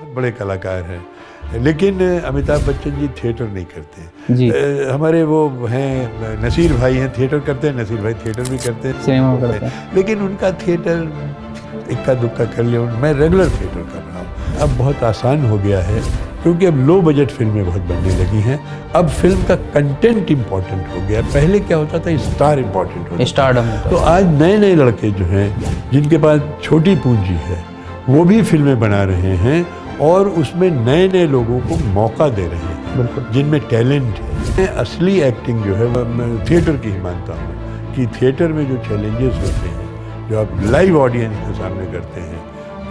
बहुत बड़े कलाकार हैं, लेकिन अमिताभ बच्चन जी थिएटर नहीं करते जी। हमारे वो हैं नसीर भाई हैं, थिएटर करते हैं, नसीर भाई थिएटर भी करते हैं, सिनेमा करते हैं, लेकिन उनका थिएटर इक्का दुक्का कर लिया। मैं रेगुलर थिएटर कर रहा हूँ। अब बहुत आसान हो गया है क्योंकि अब लो बजट फिल्में बहुत बनने लगी हैं। अब फिल्म का कंटेंट इम्पोर्टेंट हो गया। पहले क्या होता था, स्टार इम्पोर्टेंट होता था, स्टारडम होता है। तो आज नए नए लड़के जो हैं जिनके पास छोटी पूंजी है वो भी फिल्में बना रहे हैं और उसमें नए नए लोगों को मौका दे रहे हैं बिल्कुल। जिनमें टैलेंट है। असली एक्टिंग जो है मैं थिएटर की ही मानता हूँ कि थिएटर में जो चैलेंजेस होते हैं, जो आप लाइव ऑडियंस के सामने करते हैं,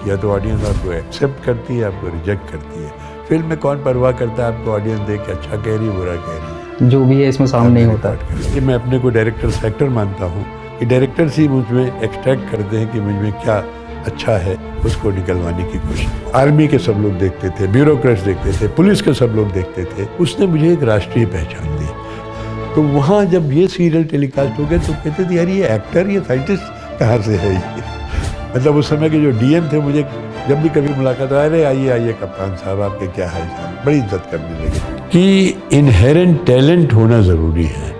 या तो ऑडियंस आपको एक्सेप्ट करती है, आपको रिजेक्ट करती है। फिल्म में कौन परवाह करता है आपको ऑडियंस देख के अच्छा कह रही है बुरा कह रही है, जो भी है इसमें सामने नहीं होता। कि मैं अपने को डायरेक्टर से एक्टर मानता हूँ कि डायरेक्टर्स ही मुझ में एक्सट्रैक्ट करते हैं कि मुझ में क्या अच्छा है, उसको निकलवाने की कोशिश। आर्मी के सब लोग देखते थे, ब्यूरोक्रेट्स देखते थे, पुलिस के सब लोग देखते थे। उसने मुझे एक राष्ट्रीय पहचान दी। तो वहाँ जब ये सीरियल टेलीकास्ट हो गया तो कहते थे यार ये एक्टर, ये साइंटिस्ट कहाँ से है ये। मतलब उस समय के जो डीएम थे, मुझे जब भी कभी मुलाकात, अरे आइए आइए कप्तान साहब, आपके क्या हाल चाल, बड़ी इज्जत करने लगे। कि इनहेरेंट टैलेंट होना ज़रूरी है।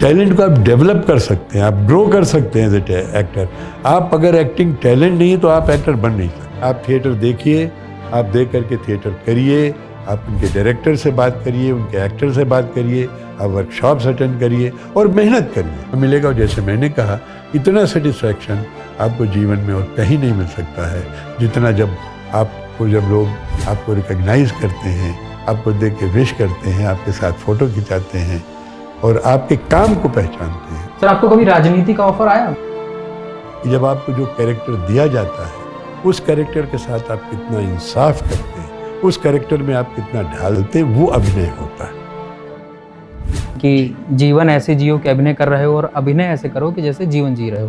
टैलेंट को आप डेवलप कर सकते हैं, आप ग्रो कर सकते हैं एज ए एक्टर। आप अगर एक्टिंग टैलेंट नहीं है तो आप एक्टर बन नहीं सकते। आप थिएटर देखिए, आप देख करके थिएटर करिए, आप उनके डायरेक्टर से बात करिए, उनके एक्टर से बात करिए, आप वर्कशॉप्स अटेंड करिए और मेहनत करिए, मिलेगा। और जैसे मैंने कहा, इतना सेटिस्फैक्शन आपको जीवन में और कहीं नहीं मिल सकता है जितना जब लोग आपको रिकग्नाइज करते हैं, आपको देख के विश करते हैं, आपके साथ फ़ोटो खिंचाते हैं और आपके काम को पहचानते हैं। सर, आपको कभी राजनीति का ऑफर आया? जब आपको जो कैरेक्टर दिया जाता है, उस कैरेक्टर के साथ आप कितना इंसाफ करते हैं, उस कैरेक्टर में आप कितना ढालते हैं, वो अभिनय होता है। कि जीवन ऐसे जियो कि अभिनय कर रहे हो और अभिनय ऐसे करो कि जैसे जीवन जी रहे हो।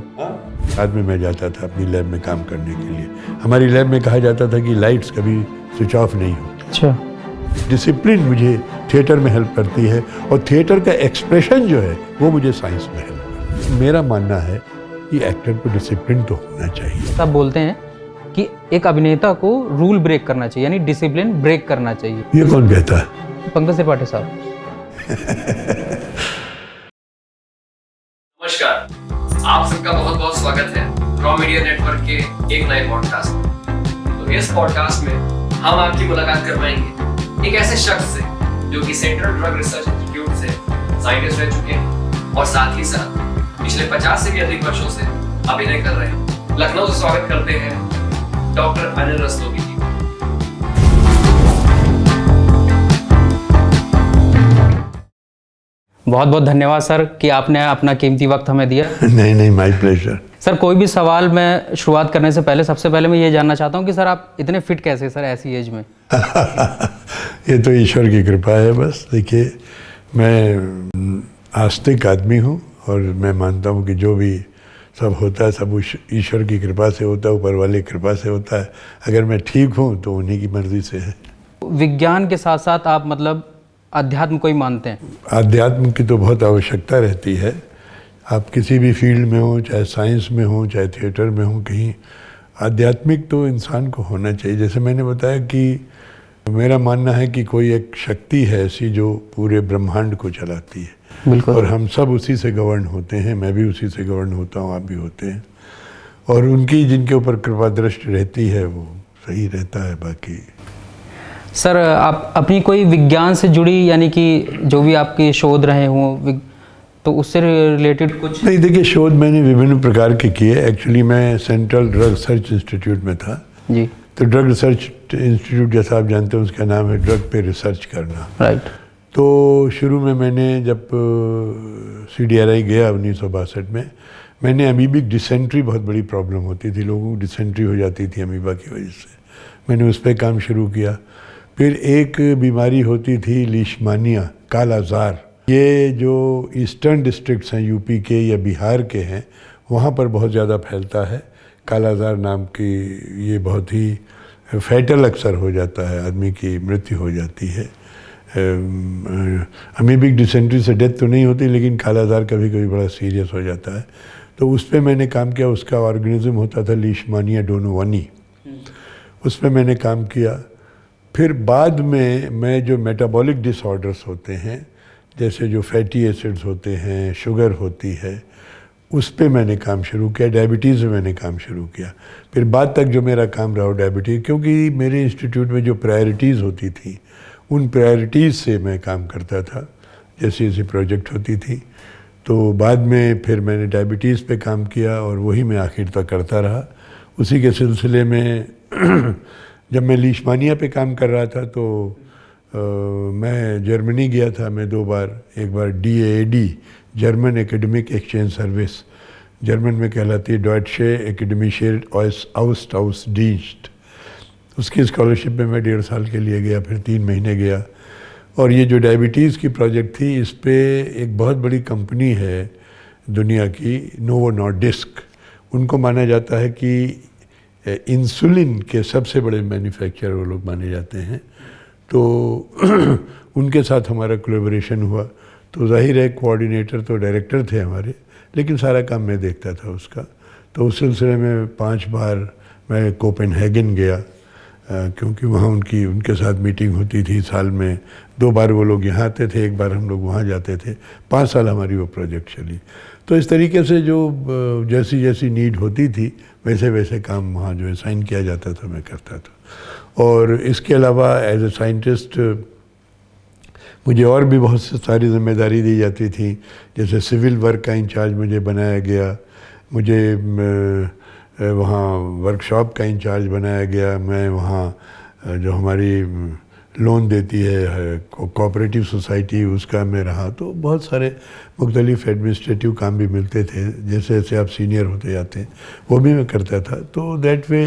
बाद में मैं जाता था अपनी लैब में काम करने के लिए। हमारी लैब में कहा जाता था कि लाइट्स कभी स्विच ऑफ नहीं होती। अच्छा। डिसिप्लिन मुझे थिएटर में हेल्प करती है और थिएटर का एक्सप्रेशन जो है वो मुझे साइंस में हेल्प करती है। मेरा मानना है कि एक्टर को डिसिप्लिन तो होना चाहिए। सब बोलते हैं कि एक अभिनेता को रूल ब्रेक करना चाहिए, यानी डिसिप्लिन ब्रेक करना चाहिए। ये कौन कहता है? पंकज त्रिपाठी साहब। नमस्कार, आप सबका बहुत बहुत स्वागत है रॉ मीडिया नेटवर्क के एक नए पॉडकास्ट में। तो इस पॉडकास्ट में हम आपकी मुलाकात करवाएंगे एक ऐसे शख्स से जो कि सेंट्रल ड्रग रिसर्च इंस्टीट्यूट से साइंटिस्ट रह चुके हैं और साथ ही साथ पिछले 50 से भी अधिक वर्षों से अभिनय कर रहे हैं। लखनऊ से स्वागत करते हैं डॉक्टर अनिल रस्तोगी जी। बहुत बहुत धन्यवाद सर कि आपने अपना कीमती वक्त हमें दिया। नहीं, माय प्लेजर। सर, कोई भी सवाल मैं शुरुआत करने से पहले सबसे पहले मैं ये जानना चाहता हूँ कि सर आप इतने फिट कैसे सर ऐसी एज में? ये तो ईश्वर की कृपा है बस। देखिए, मैं आस्तिक आदमी हूँ और मैं मानता हूँ कि जो भी सब होता है सब ईश्वर की कृपा से होता है, ऊपर वाले की कृपा से होता है। अगर मैं ठीक हूँ तो उन्हीं की मर्जी से है। विज्ञान के साथ साथ आप मतलब अध्यात्म को ही मानते हैं? अध्यात्म की तो बहुत आवश्यकता रहती है। आप किसी भी फील्ड में हो, चाहे साइंस में हो, चाहे थिएटर में हो, कहीं आध्यात्मिक तो इंसान को होना चाहिए। जैसे मैंने बताया कि मेरा मानना है कि कोई एक शक्ति है ऐसी जो पूरे ब्रह्मांड को चलाती है। बिल्कुल। और हम सब उसी से गवर्न होते हैं। मैं भी उसी से गवर्न होता हूँ, आप भी होते हैं। और उनकी जिनके ऊपर कृपा दृष्टि रहती है वो सही रहता है। बाकी सर, आप अपनी कोई विज्ञान से जुड़ी, यानी कि जो भी आपके शोध रहे हों, तो उससे रिलेटेड कुछ? नहीं, देखिए, शोध मैंने विभिन्न प्रकार के किए। एक्चुअली मैं सेंट्रल ड्रग रिसर्च इंस्टीट्यूट में था जी। तो ड्रग रिसर्च इंस्टीट्यूट, जैसा आप जानते हैं, उसका नाम है ड्रग पे रिसर्च करना। राइट। तो शुरू में मैंने जब CDRI गया 1962 में, मैंने अमीबिक डिसेंट्री, बहुत बड़ी प्रॉब्लम होती थी, लोगों को डिसेंट्री हो जाती थी अमीबा की वजह से। मैंने उस पर काम शुरू किया। फिर एक बीमारी होती थी लीशमानिया, कालाजार। ये जो ईस्टर्न डिस्ट्रिक्ट्स हैं यूपी के या बिहार के हैं, वहाँ पर बहुत ज़्यादा फैलता है। कालाजार नाम की ये बहुत ही फैटल अक्सर हो जाता है, आदमी की मृत्यु हो जाती है। अमीबिक डिसेंट्री से डेथ तो नहीं होती, लेकिन कालाजार कभी कभी बड़ा सीरियस हो जाता है। तो उस पर मैंने काम किया। उसका ऑर्गेनिज्म होता था लीशमानिया डोनोवानी, उस पर मैंने काम किया। फिर बाद में मैं जो मेटाबॉलिक डिसऑर्डर्स होते हैं, जैसे जो फैटी एसिड्स होते हैं, शुगर होती है, उस पे मैंने काम शुरू किया। डायबिटीज़ में मैंने काम शुरू किया। फिर बाद तक जो मेरा काम रहा डायबिटीज़, क्योंकि मेरे इंस्टीट्यूट में जो प्रायोरिटीज़ होती थी उन प्रायोरिटीज़ से मैं काम करता था, जैसी जैसी प्रोजेक्ट होती थी। तो बाद में फिर मैंने डायबिटीज़ पे काम किया और वही मैं आखिर तक करता रहा। उसी के सिलसिले में जब मैं लीशमानिया पे काम कर रहा था तो मैं जर्मनी गया था। मैं 2 बार, एक बार DAAD, German academic exchange service, German में कहलाती है डॉइट्शे एकेडमिशे आउस्टाउसडिenst, उसकी स्कॉलरशिप में मैं 1.5 साल के लिए गया, फिर 3 महीने गया। और ये जो डायबिटीज़ की प्रोजेक्ट थी, इस पे एक बहुत बड़ी कंपनी है दुनिया की, नोवो नॉर्डिस्क, उनको माना जाता है कि इंसुलिन के सबसे बड़े मैन्युफैक्चरर वो लोग माने जाते हैं। तो उनके साथ हमारा कोलैबोरेशन हुआ। तो जाहिर है कोऑर्डिनेटर तो डायरेक्टर थे हमारे, लेकिन सारा काम मैं देखता था उसका। तो उस सिलसिले में 5 बार मैं कोपेनहेगन गया, क्योंकि वहाँ उनके साथ मीटिंग होती थी साल में। 2 बार वो लोग यहाँ आते थे, 1 बार हम लोग वहाँ जाते थे। 5 साल हमारी वो प्रोजेक्ट चली। तो इस तरीके से जो जैसी जैसी नीड होती थी वैसे वैसे काम वहाँ जो है साइन किया जाता था, मैं करता था। और इसके अलावा एज ए साइंटिस्ट मुझे और भी बहुत सारी जिम्मेदारी दी जाती थी। जैसे सिविल वर्क का इंचार्ज मुझे बनाया गया, मुझे वहाँ वर्कशॉप का इंचार्ज बनाया गया। मैं वहाँ जो हमारी लोन देती है कोऑपरेटिव सोसाइटी, उसका मैं रहा। तो बहुत सारे मुख्तलिफ एडमिनिस्ट्रेटिव काम भी मिलते थे। जैसे जैसे आप सीनियर होते जाते हैं वो भी मैं करता था। तो that way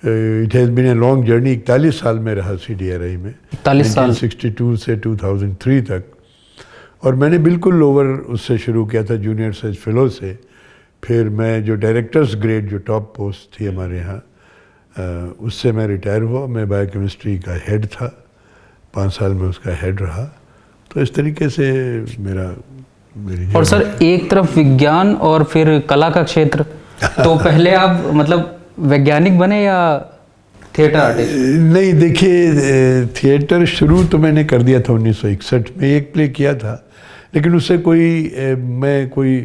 it has been a long journey. 41 साल में रहा CDRI में, 1962 से 2003 तक। और मैंने बिल्कुल लोअर उससे शुरू किया था, जूनियर रिसर्च फेलो से। फिर मैं जो डायरेक्टर्स ग्रेड, जो टॉप पोस्ट थी हमारे यहाँ, उससे मैं रिटायर हुआ। मैं बायोकेमिस्ट्री का हेड था, 5 साल में उसका हेड रहा। तो इस तरीके से मेरी और सर, एक तरफ विज्ञान और फिर कला का क्षेत्र, तो पहले आप मतलब वैज्ञानिक बने या थिएटर आर्टिस्ट? नहीं, देखिए थिएटर शुरू तो मैंने कर दिया था 1961 में, एक प्ले किया था, लेकिन उससे मैं कोई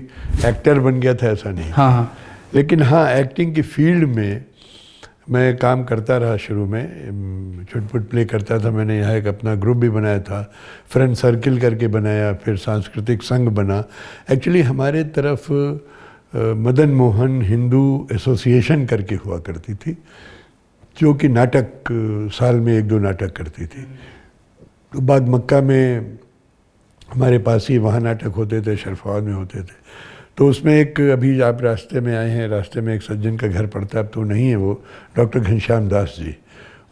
एक्टर बन गया था ऐसा नहीं। हाँ। लेकिन हाँ, एक्टिंग की फील्ड में मैं काम करता रहा। शुरू में छुटपुट प्ले करता था। मैंने यहाँ एक अपना ग्रुप भी बनाया था, फ्रेंड सर्किल करके बनाया, फिर सांस्कृतिक संघ बना। एक्चुअली हमारे तरफ मदन मोहन हिंदू एसोसिएशन करके हुआ करती थी, जो कि नाटक साल में 1-2 नाटक करती थी। तो बाग मक्का में हमारे पास ही वहाँ नाटक होते थे, शरफाबाद में होते थे। तो उसमें एक, अभी आप रास्ते में आए हैं, रास्ते में एक सज्जन का घर पड़ता है, अब तो नहीं है वो, डॉक्टर घनश्याम दास जी।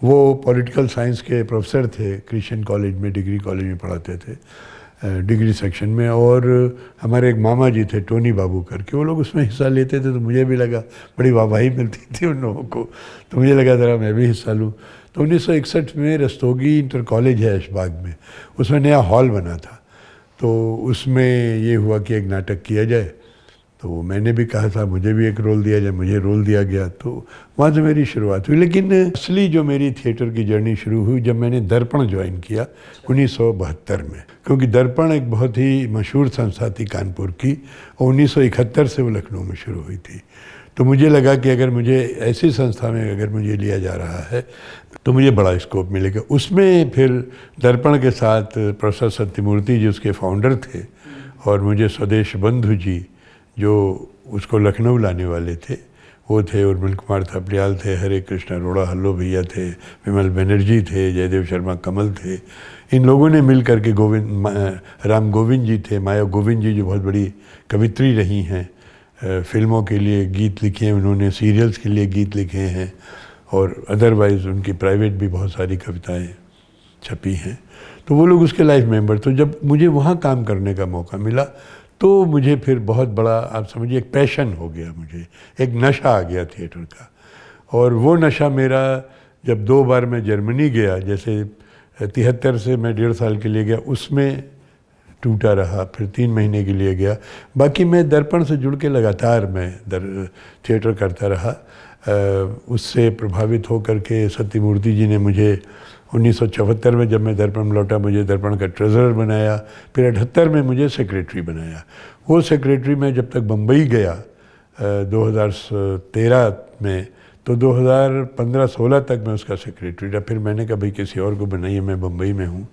वो पॉलिटिकल साइंस के प्रोफेसर थे, क्रिश्चियन कॉलेज में, डिग्री कॉलेज में पढ़ाते थे, डिग्री सेक्शन में। और हमारे एक मामा जी थे, टोनी बाबू करके, वो लोग उसमें हिस्सा लेते थे। तो मुझे भी लगा, बड़ी वाहवाही मिलती थी उन लोगों को, तो मुझे लगा ज़रा मैं भी हिस्सा लूँ। तो 1961 में रस्तोगी इंटर कॉलेज है ऐशबाग में, उसमें नया हॉल बना था। तो उसमें ये हुआ कि एक नाटक किया जाए। तो मैंने भी कहा था मुझे भी एक रोल दिया जाए, मुझे रोल दिया गया। तो वहाँ से मेरी शुरुआत हुई। लेकिन असली जो मेरी थिएटर की जर्नी शुरू हुई जब मैंने दर्पण ज्वाइन किया 1972 में, क्योंकि दर्पण एक बहुत ही मशहूर संस्था थी कानपुर की, और 1971 से वो लखनऊ में शुरू हुई थी। तो मुझे लगा कि अगर मुझे ऐसी संस्था में अगर मुझे लिया जा रहा है तो मुझे बड़ा स्कोप मिलेगा। उसमें फिर दर्पण के साथ प्रोफेसर सत्यमूर्ति जी उसके फाउंडर थे, और मुझे स्वदेश बंधु जी जो उसको लखनऊ लाने वाले थे वो थे, उर्मिल कुमार थपलियाल थे, हरे कृष्ण अरोड़ा हल्लो भैया थे, विमल बनर्जी थे, जयदेव शर्मा कमल थे। इन लोगों ने मिल करके राम गोविंद जी थे, माया गोविंद जी जो बहुत बड़ी कवित्री रही हैं, फिल्मों के लिए गीत लिखे हैं उन्होंने, सीरियल्स के लिए गीत लिखे हैं, और अदरवाइज़ उनकी प्राइवेट भी बहुत सारी कविताएं छपी हैं। तो वो लोग उसके लाइफ मेंबर। तो जब मुझे वहाँ काम करने का मौका मिला तो मुझे फिर बहुत बड़ा, आप समझिए, एक पैशन हो गया, मुझे एक नशा आ गया थिएटर का। और वो नशा मेरा जब 2 बार मैं जर्मनी गया, जैसे 73 से मैं 1.5 साल के लिए गया, उसमें टूटा रहा, फिर 3 महीने के लिए गया। बाकी मैं दर्पण से जुड़ के लगातार मैं थिएटर करता रहा। उससे प्रभावित होकर के सत्यमूर्ति जी ने मुझे 1974 में जब मैं दर्पण में लौटा मुझे दर्पण का ट्रेजरर बनाया, फिर 78 में मुझे सेक्रेटरी बनाया। वो सेक्रेटरी मैं जब तक बम्बई गया 2013 में, तो 2015-16 तक मैं उसका सेक्रेटरी रहा। फिर मैंने कहा भाई किसी और को बनाइए, मैं बम्बई में हूँ,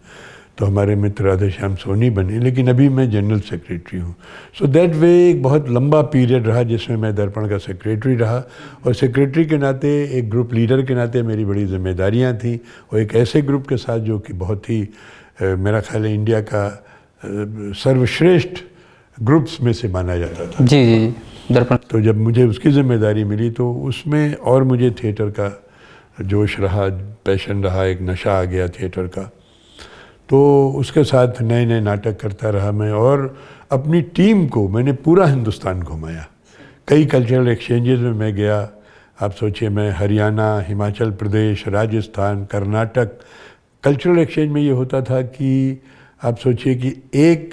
तो हमारे मित्र राधेश्याम सोनी बने, लेकिन अभी मैं जनरल सेक्रेटरी हूँ। सो दैट वे एक बहुत लंबा पीरियड रहा जिसमें मैं दर्पण का सेक्रेटरी रहा, और सेक्रेटरी के नाते, एक ग्रुप लीडर के नाते मेरी बड़ी जिम्मेदारियाँ थी, और एक ऐसे ग्रुप के साथ जो कि बहुत ही मेरा ख्याल है इंडिया का सर्वश्रेष्ठ ग्रुप्स में से माना जाता था। जी जी जी, दर्पण। तो जब मुझे उसकी जिम्मेदारी मिली तो उसमें और मुझे थिएटर का जोश रहा, पैशन रहा, एक नशा आ गया थिएटर का। तो उसके साथ नए नए नाटक करता रहा मैं, और अपनी टीम को मैंने पूरा हिंदुस्तान घुमाया। कई कल्चरल एक्सचेंजेस में मैं गया। आप सोचिए, मैं हरियाणा, हिमाचल प्रदेश, राजस्थान, कर्नाटक। कल्चरल एक्सचेंज में ये होता था कि आप सोचिए कि एक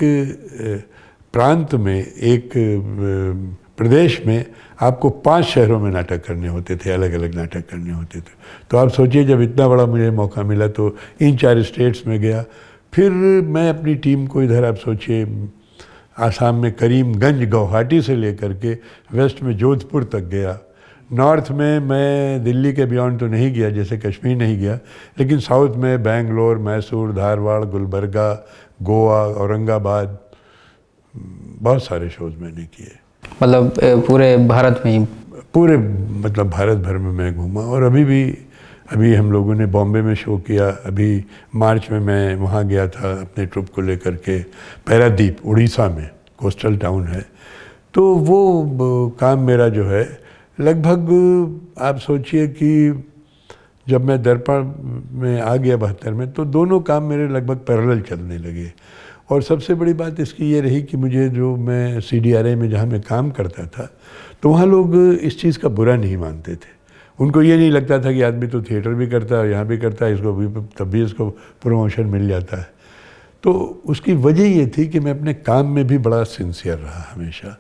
प्रांत में, एक प्रदेश में आपको 5 शहरों में नाटक करने होते थे, अलग अलग नाटक करने होते थे। तो आप सोचिए जब इतना बड़ा मुझे मौका मिला तो इन 4 स्टेट्स में गया। फिर मैं अपनी टीम को इधर, आप सोचिए, आसाम में करीमगंज, गुवाहाटी से लेकर के वेस्ट में जोधपुर तक गया। नॉर्थ में मैं दिल्ली के बियॉन्ड तो नहीं गया, जैसे कश्मीर नहीं गया, लेकिन साउथ में बेंगलोर, मैसूर, धारवाड़, गुलबर्गा, गोवा, औरंगाबाद, बहुत सारे शोज मैंने किए। मतलब पूरे भारत में ही? पूरे मतलब भारत भर में मैं घूमा। और अभी हम लोगों ने बॉम्बे में शो किया। अभी मार्च में मैं वहाँ गया था अपने ट्रुप को लेकर के, पैरादीप, उड़ीसा में, कोस्टल टाउन है। तो वो काम मेरा जो है लगभग, आप सोचिए कि जब मैं दर्पण में आ गया 72 में, तो दोनों काम मेरे लगभग पैरेलल चलने लगे। और सबसे बड़ी बात इसकी ये रही कि मुझे, जो मैं CDRA में जहाँ मैं काम करता था, तो वहाँ लोग इस चीज़ का बुरा नहीं मानते थे। उनको ये नहीं लगता था कि आदमी तो थिएटर भी करता है, यहाँ भी करता है, इसको भी, तब भी इसको प्रमोशन मिल जाता है। तो उसकी वजह ये थी कि मैं अपने काम में भी बड़ा सिंसियर रहा हमेशा।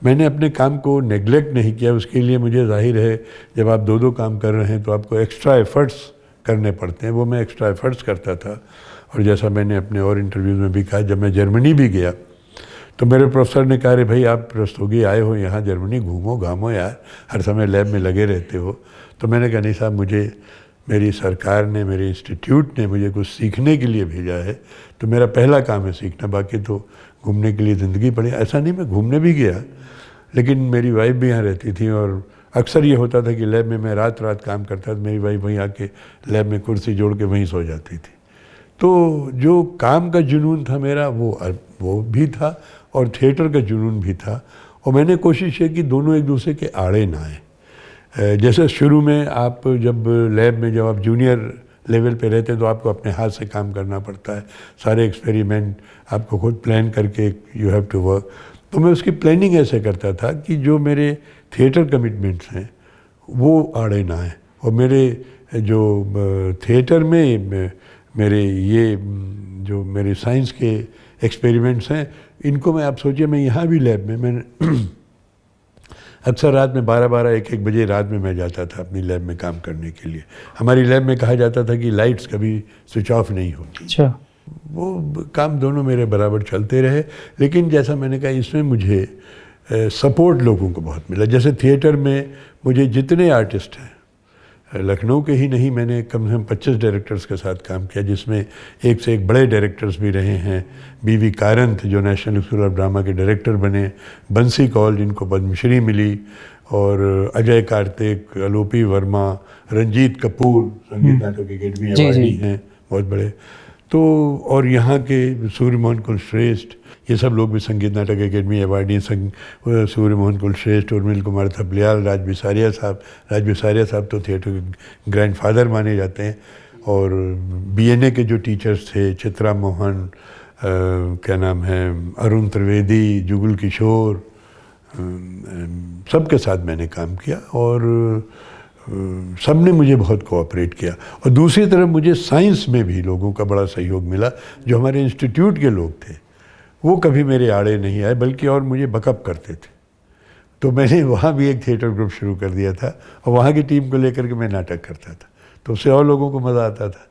मैंने अपने काम को नेग्लेक्ट नहीं किया। उसके लिए मुझे जाहिर है, जब आप 2-2 काम कर रहे हैं तो आपको एक्स्ट्रा एफर्ट्स करने पड़ते हैं। वो मैं एक्स्ट्रा एफर्ट्स करता था। और जैसा मैंने अपने और इंटरव्यूज़ में भी कहा, जब मैं जर्मनी भी गया तो मेरे प्रोफेसर ने कहा, अरे भाई आप रस्तोगी आए हो यहाँ, जर्मनी घूमो घामो यार, हर समय लैब में लगे रहते हो। तो मैंने कहा नहीं साहब, मुझे मेरी सरकार ने, मेरे इंस्टीट्यूट ने मुझे कुछ सीखने के लिए भेजा है, तो मेरा पहला काम है सीखना, बाकी तो घूमने के लिए ज़िंदगी पड़ी। ऐसा नहीं, मैं घूमने भी गया, लेकिन मेरी वाइफ भी यहाँ रहती थी, और अक्सर ये होता था कि लैब में मैं रात रात काम करता था, मेरी वाइफ वहीं आके लैब में कुर्सी जोड़ के वहीं सो जाती थी। तो जो काम का जुनून था मेरा, वो भी था, और थिएटर का जुनून भी था। और मैंने कोशिश की कि दोनों एक दूसरे के आड़े ना आए। जैसे शुरू में आप जब लैब में, जब आप जूनियर लेवल पे रहते हैं, तो आपको अपने हाथ से काम करना पड़ता है, सारे एक्सपेरिमेंट आपको खुद प्लान करके, यू हैव टू वर्क। तो मैं उसकी प्लानिंग ऐसे करता था कि जो मेरे थिएटर कमिटमेंट्स हैं वो आड़े ना आए, और मेरे जो थिएटर में मेरे ये जो मेरे साइंस के एक्सपेरिमेंट्स हैं, इनको मैं, आप सोचिए, मैं यहाँ भी लैब में, मैंने अक्सर रात में 12-12, 1-1 बजे रात में मैं जाता था अपनी लैब में काम करने के लिए। हमारी लैब में कहा जाता था कि लाइट्स कभी स्विच ऑफ नहीं होती। अच्छा। वो काम दोनों मेरे बराबर चलते रहे। लेकिन जैसा मैंने कहा, इसमें मुझे सपोर्ट लोगों को बहुत मिला। जैसे थिएटर में मुझे जितने आर्टिस्ट हैं, लखनऊ के ही नहीं, मैंने कम से कम 25 डायरेक्टर्स के साथ काम किया, जिसमें एक से एक बड़े डायरेक्टर्स भी रहे हैं। BV कारंत, जो नेशनल स्कूल ऑफ ड्रामा के डायरेक्टर बने, बंसी कौल, जिनको पद्मश्री मिली, और अजय कार्तिक, अलोपी वर्मा, रंजीत कपूर, संगीत नाटक अकेडमी अवार्डी हैं, बहुत बड़े। तो और यहाँ के सूर्यमोहन कुलश्रेष्ठ, ये सब लोग भी संगीत नाटक अकेडमी अवार्डी, सूर्यमोहन कुलश्रेष्ठ, उर्मिल कुमार थपलियाल, राज बिसारिया साहब तो थिएटर के ग्रैंडफादर माने जाते हैं। और BNA के जो टीचर्स थे, चित्रा मोहन, क्या नाम है, अरुण त्रिवेदी, जुगल किशोर, सबके साथ मैंने काम किया, और सब ने मुझे बहुत कोऑपरेट किया। और दूसरी तरफ मुझे साइंस में भी लोगों का बड़ा सहयोग मिला। जो हमारे इंस्टीट्यूट के लोग थे, वो कभी मेरे आड़े नहीं आए, बल्कि और मुझे बकअप करते थे। तो मैंने वहाँ भी एक थिएटर ग्रुप शुरू कर दिया था, और वहाँ की टीम को लेकर के मैं नाटक करता था, तो उससे और लोगों को मज़ा आता था।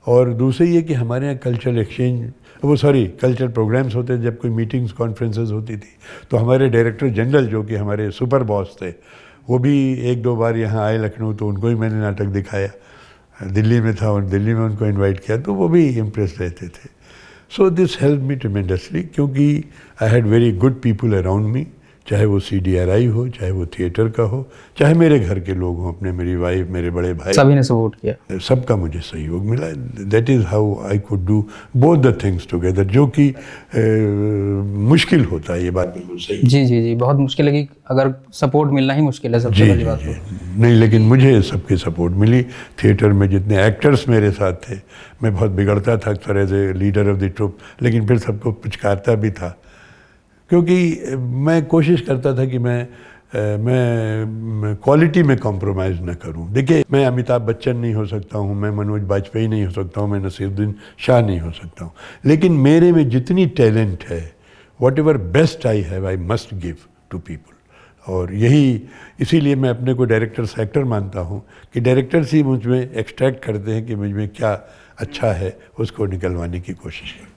और दूसरी ये कि हमारे यहाँ कल्चरल प्रोग्राम्स होते थे। जब कोई मीटिंग्स कॉन्फ्रेंसेस होती थी तो हमारे डायरेक्टर जनरल जो कि हमारे सुपर बॉस थे वो भी 1-2 बार यहाँ आए लखनऊ, तो उनको ही मैंने नाटक दिखाया। दिल्ली में था और दिल्ली में उनको इनवाइट किया तो वो भी इम्प्रेस रहते थे। So this help me tremendously, क्योंकि I had very good people around me, चाहे वो CDRI हो, चाहे वो थिएटर का हो, चाहे मेरे घर के लोग हों, अपने मेरी वाइफ, मेरे बड़े भाई, सभी ने सपोर्ट किया। सबका मुझे सहयोग मिला। That is how I could do both the things together, जो कि मुश्किल होता है। ये बात बिल्कुल सही। जी, बहुत मुश्किल है कि अगर सपोर्ट मिलना ही मुश्किल है सबसे पहली बात तो। नहीं, लेकिन मुझे सबकी सपोर्ट मिली। थिएटर में जितने एक्टर्स मेरे साथ थे, मैं बहुत बिगड़ता था अक्सर as a leader of the troop, लेकिन फिर सबको पुचकारता भी था, क्योंकि मैं कोशिश करता था कि मैं क्वालिटी में कॉम्प्रोमाइज़ न करूं। देखिए, मैं अमिताभ बच्चन नहीं हो सकता हूं, मैं मनोज बाजपेयी नहीं हो सकता हूं, मैं नसीरुद्दीन शाह नहीं हो सकता हूं, लेकिन मेरे में जितनी टैलेंट है, whatever best I have, I must give to people. और इसीलिए मैं अपने को डायरेक्टर्स एक्टर मानता हूं कि डायरेक्टर्स ही मुझ में एक्सट्रैक्ट करते हैं कि मुझ में क्या अच्छा है, उसको निकलवाने की कोशिश करते हैं।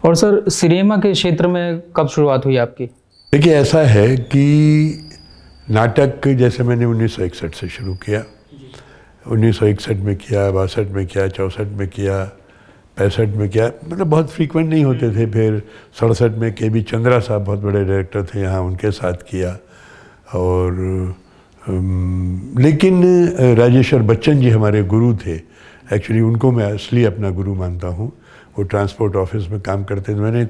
और सर, सिनेमा के क्षेत्र में कब शुरुआत हुई आपकी? देखिए, ऐसा है कि नाटक जैसे मैंने 1961 से शुरू किया। 1961 में किया, 62 में किया, 64 में किया, 65 में किया, मतलब बहुत फ्रीक्वेंट नहीं होते थे। फिर 67 में KB चंद्रा साहब बहुत बड़े डायरेक्टर थे यहाँ, उनके साथ किया। और लेकिन राजेश्वर बच्चन जी हमारे गुरु थे, एक्चुअली उनको मैं असली अपना गुरु मानता हूँ। वो ट्रांसपोर्ट ऑफिस में काम करते थे। मैंने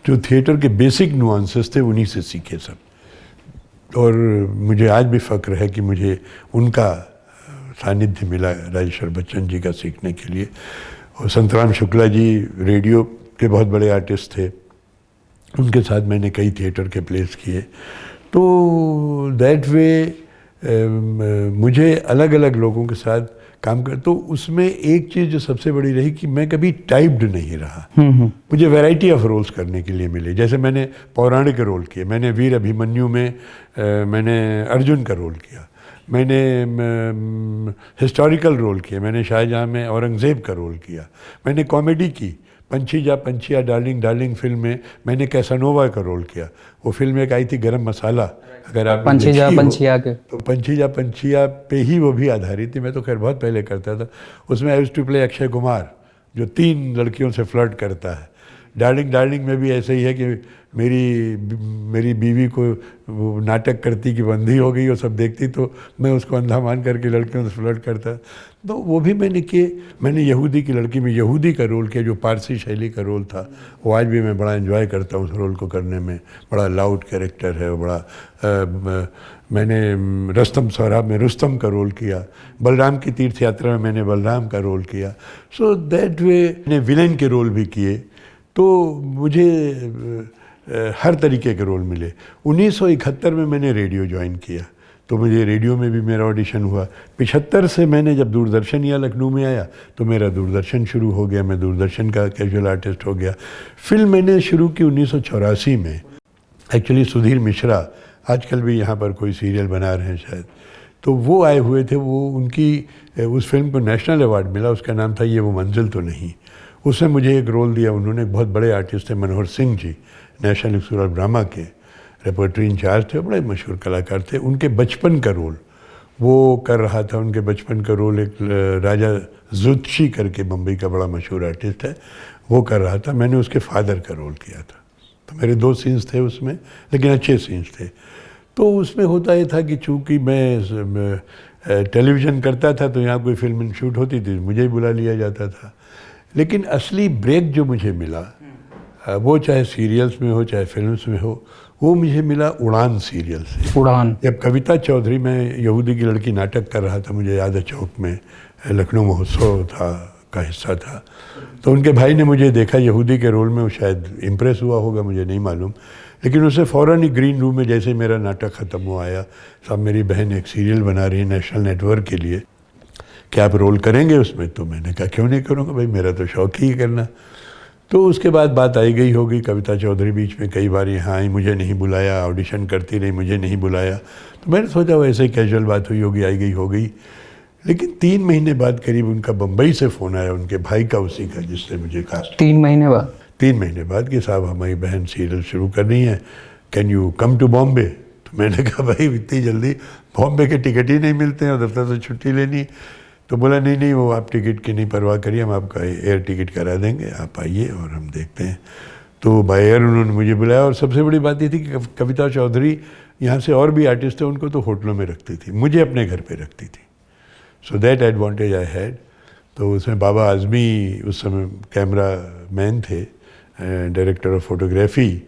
जो थिएटर के बेसिक नुआंसेस थे उन्हीं से सीखे सब, और मुझे आज भी फ़ख्र है कि मुझे उनका सानिध्य मिला राजेश्वर बच्चन जी का सीखने के लिए। और संतराम शुक्ला जी रेडियो के बहुत बड़े आर्टिस्ट थे, उनके साथ मैंने कई थिएटर के प्लेस किए। तो दैट वे मुझे अलग अलग लोगों के साथ काम कर, तो उसमें एक चीज़ जो सबसे बड़ी रही कि मैं कभी टाइप्ड नहीं रहा। मुझे वैरायटी ऑफ रोल्स करने के लिए मिले। जैसे मैंने पौराणिक रोल किए, मैंने वीर अभिमन्यु में मैंने अर्जुन का रोल किया, मैंने हिस्टोरिकल रोल किए, मैंने शाहजहाँ में औरंगज़ेब का रोल किया, मैंने कॉमेडी की, पंछी जा पंछिया डार्लिंग डार्लिंग फिल्म में मैंने कैसानोवा का रोल किया। वो फिल्म एक आई थी गरम मसाला, अगर आप पंछी जा पंछिया के, तो पंछी जा पंछिया पे ही वो भी आधारित थी। मैं तो खैर बहुत पहले करता था। उसमें I used to play Akshay Kumar, जो 3 लड़कियों से फ्लर्ट करता है। डार्लिंग डार्लिंग में भी ऐसे ही है कि मेरी बीवी को वो नाटक करती कि बंदी हो गई, वो सब देखती, तो मैं उसको अंधा मान करके लड़कियों से फ्लर्ट करता। तो वो भी मैंने किए। मैंने यहूदी की लड़की में यहूदी का रोल किया, जो पारसी शैली का रोल था। वो आज भी मैं बड़ा एंजॉय करता हूँ उस रोल को करने में। बड़ा लाउड कैरेक्टर है, बड़ा मैंने रस्तम सोहराब में रुस्तम का रोल किया। बलराम की तीर्थ यात्रा में मैंने बलराम का रोल किया। सो दैट वे मैंने विलेन के रोल भी किए। तो मुझे हर तरीके के रोल मिले। 1971 में मैंने रेडियो ज्वाइन किया, तो मुझे रेडियो में भी मेरा ऑडिशन हुआ। 75 से मैंने जब दूरदर्शन या लखनऊ में आया तो मेरा दूरदर्शन शुरू हो गया, मैं दूरदर्शन का कैजुअल आर्टिस्ट हो गया। फिल्म मैंने शुरू की 1984 में। एक्चुअली सुधीर मिश्रा आजकल भी यहाँ पर कोई सीरियल बना रहे हैं शायद, तो वो आए हुए थे। वो उनकी उस फिल्म को नेशनल अवार्ड मिला, उसका नाम था ये वो मंजिल तो नहीं। उसमें मुझे एक रोल दिया उन्होंने। बहुत बड़े आर्टिस्ट थे Manohar Singh ji, national school drama के रेपर्टरी इंचार्ज थे, बड़े मशहूर कलाकार थे। उनके बचपन का रोल वो कर रहा था। उनके बचपन का रोल एक राजा जुत्शी करके बम्बई का बड़ा मशहूर आर्टिस्ट है, वो कर रहा था। मैंने उसके फादर का रोल किया था। तो मेरे 2 सीन्स थे उसमें, लेकिन अच्छे सीन्स थे। तो उसमें होता ये था कि चूँकि मैं टेलीविज़न करता था, तो यहाँ कोई फिल्म शूट होती थी मुझे ही बुला लिया जाता था। लेकिन असली ब्रेक जो मुझे मिला, वो चाहे सीरियल्स में हो चाहे फिल्म्स में हो, वो मुझे मिला उड़ान सीरियल से। उड़ान, जब कविता चौधरी में यहूदी की लड़की नाटक कर रहा था, मुझे याद है चौक में लखनऊ महोत्सव था का हिस्सा था, तो उनके भाई ने मुझे देखा यहूदी के रोल में। वो शायद इम्प्रेस हुआ होगा, मुझे नहीं मालूम, लेकिन उससे फ़ौरन ही ग्रीन रूम में जैसे मेरा नाटक ख़त्म हुआ आया, साहब मेरी बहन एक सीरियल बना रही है नेशनल नेटवर्क के लिए, क्या आप रोल करेंगे उसमें? तो मैंने कहा क्यों नहीं करूँगा भाई, मेरा तो शौक ही करना। तो उसके बाद बात आई गई होगी। कविता चौधरी बीच में कई बार यहाँ आई, मुझे नहीं बुलाया, ऑडिशन करती रही, मुझे नहीं बुलाया। तो मैंने सोचा वैसे ही कैजुअल बात हुई होगी, आई गई हो गई। लेकिन 3 महीने बाद करीब उनका बम्बई से फ़ोन आया, उनके भाई का, उसी का जिसने मुझे कास्ट 3 महीने बाद? 3 महीने बाद कि साहब हमारी बहन सीरियल शुरू करनी है, can you come to Bombay. तो मैंने कहा भाई इतनी जल्दी बॉम्बे के टिकट ही नहीं मिलते हैं, और दफ्तर से छुट्टी लेनी। तो बोला नहीं नहीं, वो आप टिकट की नहीं परवाह करिए, हम आपका एयर टिकट करा देंगे, आप आइए और हम देखते हैं। तो बाय एयर उन्होंने मुझे बुलाया, और सबसे बड़ी बात ये थी कि कविता चौधरी यहाँ से और भी आर्टिस्ट थे, उनको तो होटलों में रखती थी, मुझे अपने घर पे रखती थी। So that advantage I had. तो उसमें बाबा आज़मी उस समय कैमरा मैन थे, डायरेक्टर ऑफ फोटोग्राफी,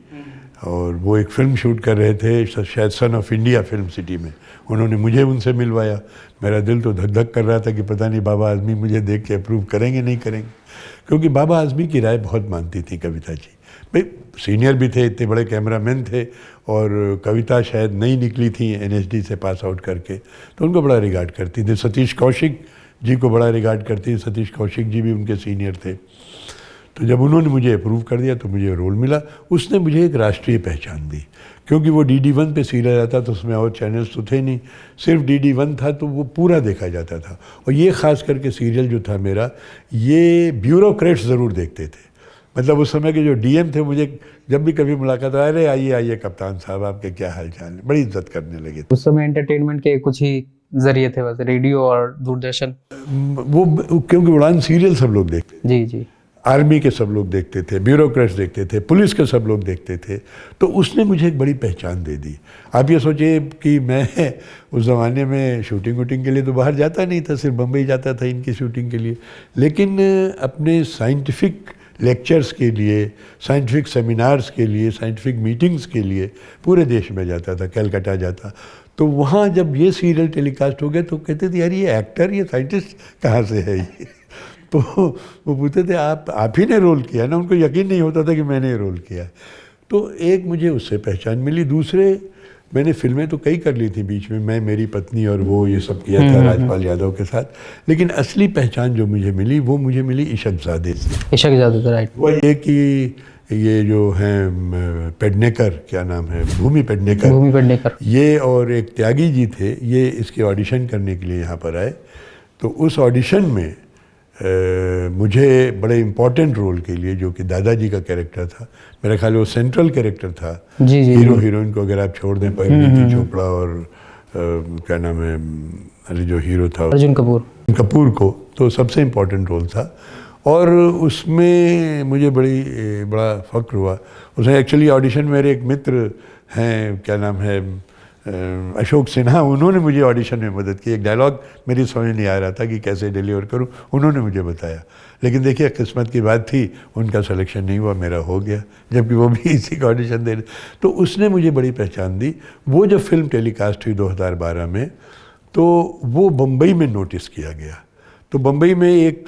और वो एक फ़िल्म शूट कर रहे थे शायद son of India film city में। उन्होंने मुझे उनसे मिलवाया। मेरा दिल तो धक धक कर रहा था कि पता नहीं बाबा आज़मी मुझे देख के अप्रूव करेंगे नहीं करेंगे, क्योंकि बाबा आज़मी की राय बहुत मानती थी कविता जी। भाई सीनियर भी थे, इतने बड़े कैमरामैन थे, और कविता शायद नई निकली थी NSD से पास आउट करके, तो उनको बड़ा रिगार्ड करती थी। सतीश कौशिक जी को बड़ा रिगार्ड करती थी, सतीश कौशिक जी भी उनके सीनियर थे। तो जब उन्होंने मुझे अप्रूव कर दिया तो मुझे रोल मिला। उसने मुझे एक राष्ट्रीय पहचान दी, क्योंकि वो DD1 पे सीरियल आता तो उसमें और चैनल्स तो थे नहीं, सिर्फ DD1 था, तो वो पूरा देखा जाता था। और ये ख़ास करके सीरियल जो था मेरा, ये ब्यूरोक्रेट्स ज़रूर देखते थे। मतलब उस समय के जो DM थे, मुझे जब भी कभी मुलाकात, अरे आइए आइए कप्तान साहब, आपके क्या हाल चाल है, बड़ी इज्जत करने लगे। उस समय एंटरटेनमेंट के कुछ ही जरिए थे बस, रेडियो और दूरदर्शन। वो क्योंकि उड़ान सीरियल सब लोग देखते, जी जी। आर्मी के सब लोग देखते थे, ब्यूरोक्रेट्स देखते थे, पुलिस के सब लोग देखते थे, तो उसने मुझे एक बड़ी पहचान दे दी। आप ये सोचिए कि मैं उस ज़माने में शूटिंग वूटिंग के लिए तो बाहर जाता नहीं था, सिर्फ बम्बई जाता था इनकी शूटिंग के लिए, लेकिन अपने साइंटिफिक लेक्चर्स के लिए, साइंटिफिक सेमिनार्स के लिए, साइंटिफिक मीटिंग्स के लिए पूरे देश में जाता था, कलकत्ता जाता। तो वहाँ जब ये सीरियल टेलीकास्ट हो गया तो कहते थे यार ये एक्टर, ये साइंटिस्ट कहाँ से है ये। तो वो पूछते थे आप ही ने रोल किया ना, उनको यकीन नहीं होता था कि मैंने रोल किया। तो एक मुझे उससे पहचान मिली। दूसरे, मैंने फिल्में तो कई कर ली थी बीच में, मैं, मेरी पत्नी और वो, ये सब किया था राजपाल यादव के साथ, लेकिन असली पहचान जो मुझे मिली वो मुझे मिली इशकजादे से। इशकजादे, राइट। वो ये कि ये जो हैं पेडनेकर, क्या नाम है, भूमि पेडनेकर, भूमि पेडनेकर, ये और एक त्यागी जी थे, ये इसके ऑडिशन करने के लिए यहाँ पर आए। तो उस ऑडिशन में मुझे बड़े इम्पोर्टेंट रोल के लिए, जो कि दादाजी का कैरेक्टर था, मेरा ख्याल वो सेंट्रल कैरेक्टर था। जी जी। हीरो हीरोइन को अगर आप छोड़ दें, परिणीति चोपड़ा और क्या नाम है, अरे जो हीरो था अर्जुन कपूर को, तो सबसे इम्पोर्टेंट रोल था। और उसमें मुझे बड़ा फ़ख्र हुआ। उसमें एक्चुअली ऑडिशन मेरे एक मित्र हैं, क्या नाम है, अशोक सिन्हा, उन्होंने मुझे ऑडिशन में मदद की। एक डायलॉग मेरी समझ नहीं आ रहा था कि कैसे डिलीवर करूं, उन्होंने मुझे बताया। लेकिन देखिए किस्मत की बात थी, उनका सिलेक्शन नहीं हुआ, मेरा हो गया, जबकि वो भी इसी का ऑडिशन दे रहे। तो उसने मुझे बड़ी पहचान दी। वो जब फिल्म टेलीकास्ट हुई 2012 में, तो वो बम्बई में नोटिस किया गया। तो बम्बई में एक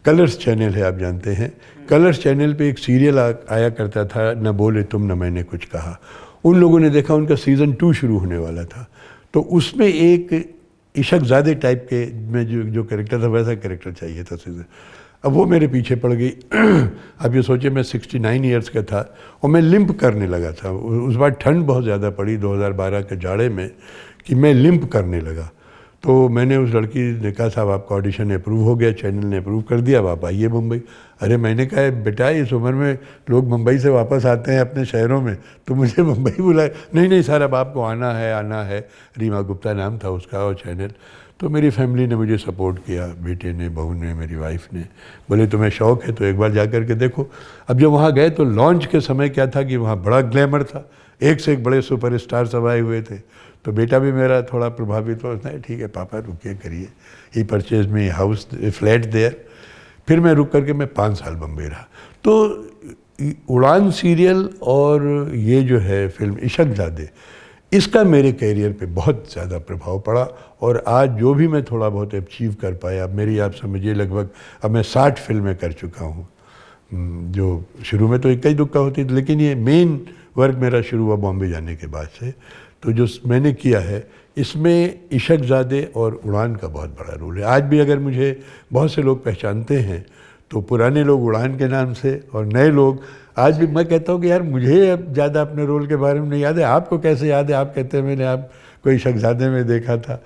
कलर्स चैनल है, आप जानते हैं, कलर्स चैनल पे एक सीरियल आया करता था, न बोले तुम न मैंने कुछ कहा। उन लोगों ने देखा उनका सीज़न 2 शुरू होने वाला था, तो उसमें एक इशकजादे टाइप के में जो कैरेक्टर था, वैसा कैरेक्टर चाहिए था सीज़न। अब वो मेरे पीछे पड़ गई। अब ये सोचिए मैं 69 ईयर्स का था और मैं लिम्प करने लगा था। उस बार ठंड बहुत ज़्यादा पड़ी 2012 के जाड़े में, कि मैं लिम्प करने लगा। तो मैंने उस लड़की ने कहा साहब आपका ऑडिशन अप्रूव हो गया, चैनल ने अप्रूव कर दिया, अब आप आइए मुंबई। अरे मैंने कहा बेटा इस उम्र में लोग मुंबई से वापस आते हैं अपने शहरों में, तो मुझे मुंबई बुलाए। नहीं सर अब आपको आना है। रीमा गुप्ता नाम था उसका और चैनल। तो मेरी फैमिली ने मुझे सपोर्ट किया, बेटे ने, बहू ने, मेरी वाइफ ने। बोले तुम्हें शौक़ है तो एक बार जा कर के देखो। अब जब वहाँ गए तो लॉन्च के समय क्या था कि वहाँ बड़ा ग्लैमर था, एक से एक बड़े सुपरस्टार सब आए हुए थे। तो बेटा भी मेरा थोड़ा प्रभावित हुआ, उसने ठीक है पापा रुकिए करिए, he purchase me house flat there. फिर मैं रुक करके मैं 5 साल बम्बई रहा। तो उड़ान सीरियल और ये जो है फिल्म इशकजादे, इसका मेरे कैरियर पे बहुत ज़्यादा प्रभाव पड़ा। और आज जो भी मैं थोड़ा बहुत अचीव कर पाया, अब मेरी आप समझिए लगभग अब मैं 60 फिल्में कर चुका हूँ। जो शुरू में तो इक्का ही दुक्का होती थी, लेकिन ये मेन वर्क मेरा शुरू हुआ बॉम्बे जाने के बाद से। तो जो मैंने किया है इसमें इशकजादे और उड़ान का बहुत बड़ा रोल है। आज भी अगर मुझे बहुत से लोग पहचानते हैं तो पुराने लोग उड़ान के नाम से, और नए लोग आज भी, मैं कहता हूँ कि यार मुझे अब ज़्यादा अपने रोल के बारे में नहीं याद है, आपको कैसे याद है? आप कहते हैं मैंने आपको इशकजादे में देखा था।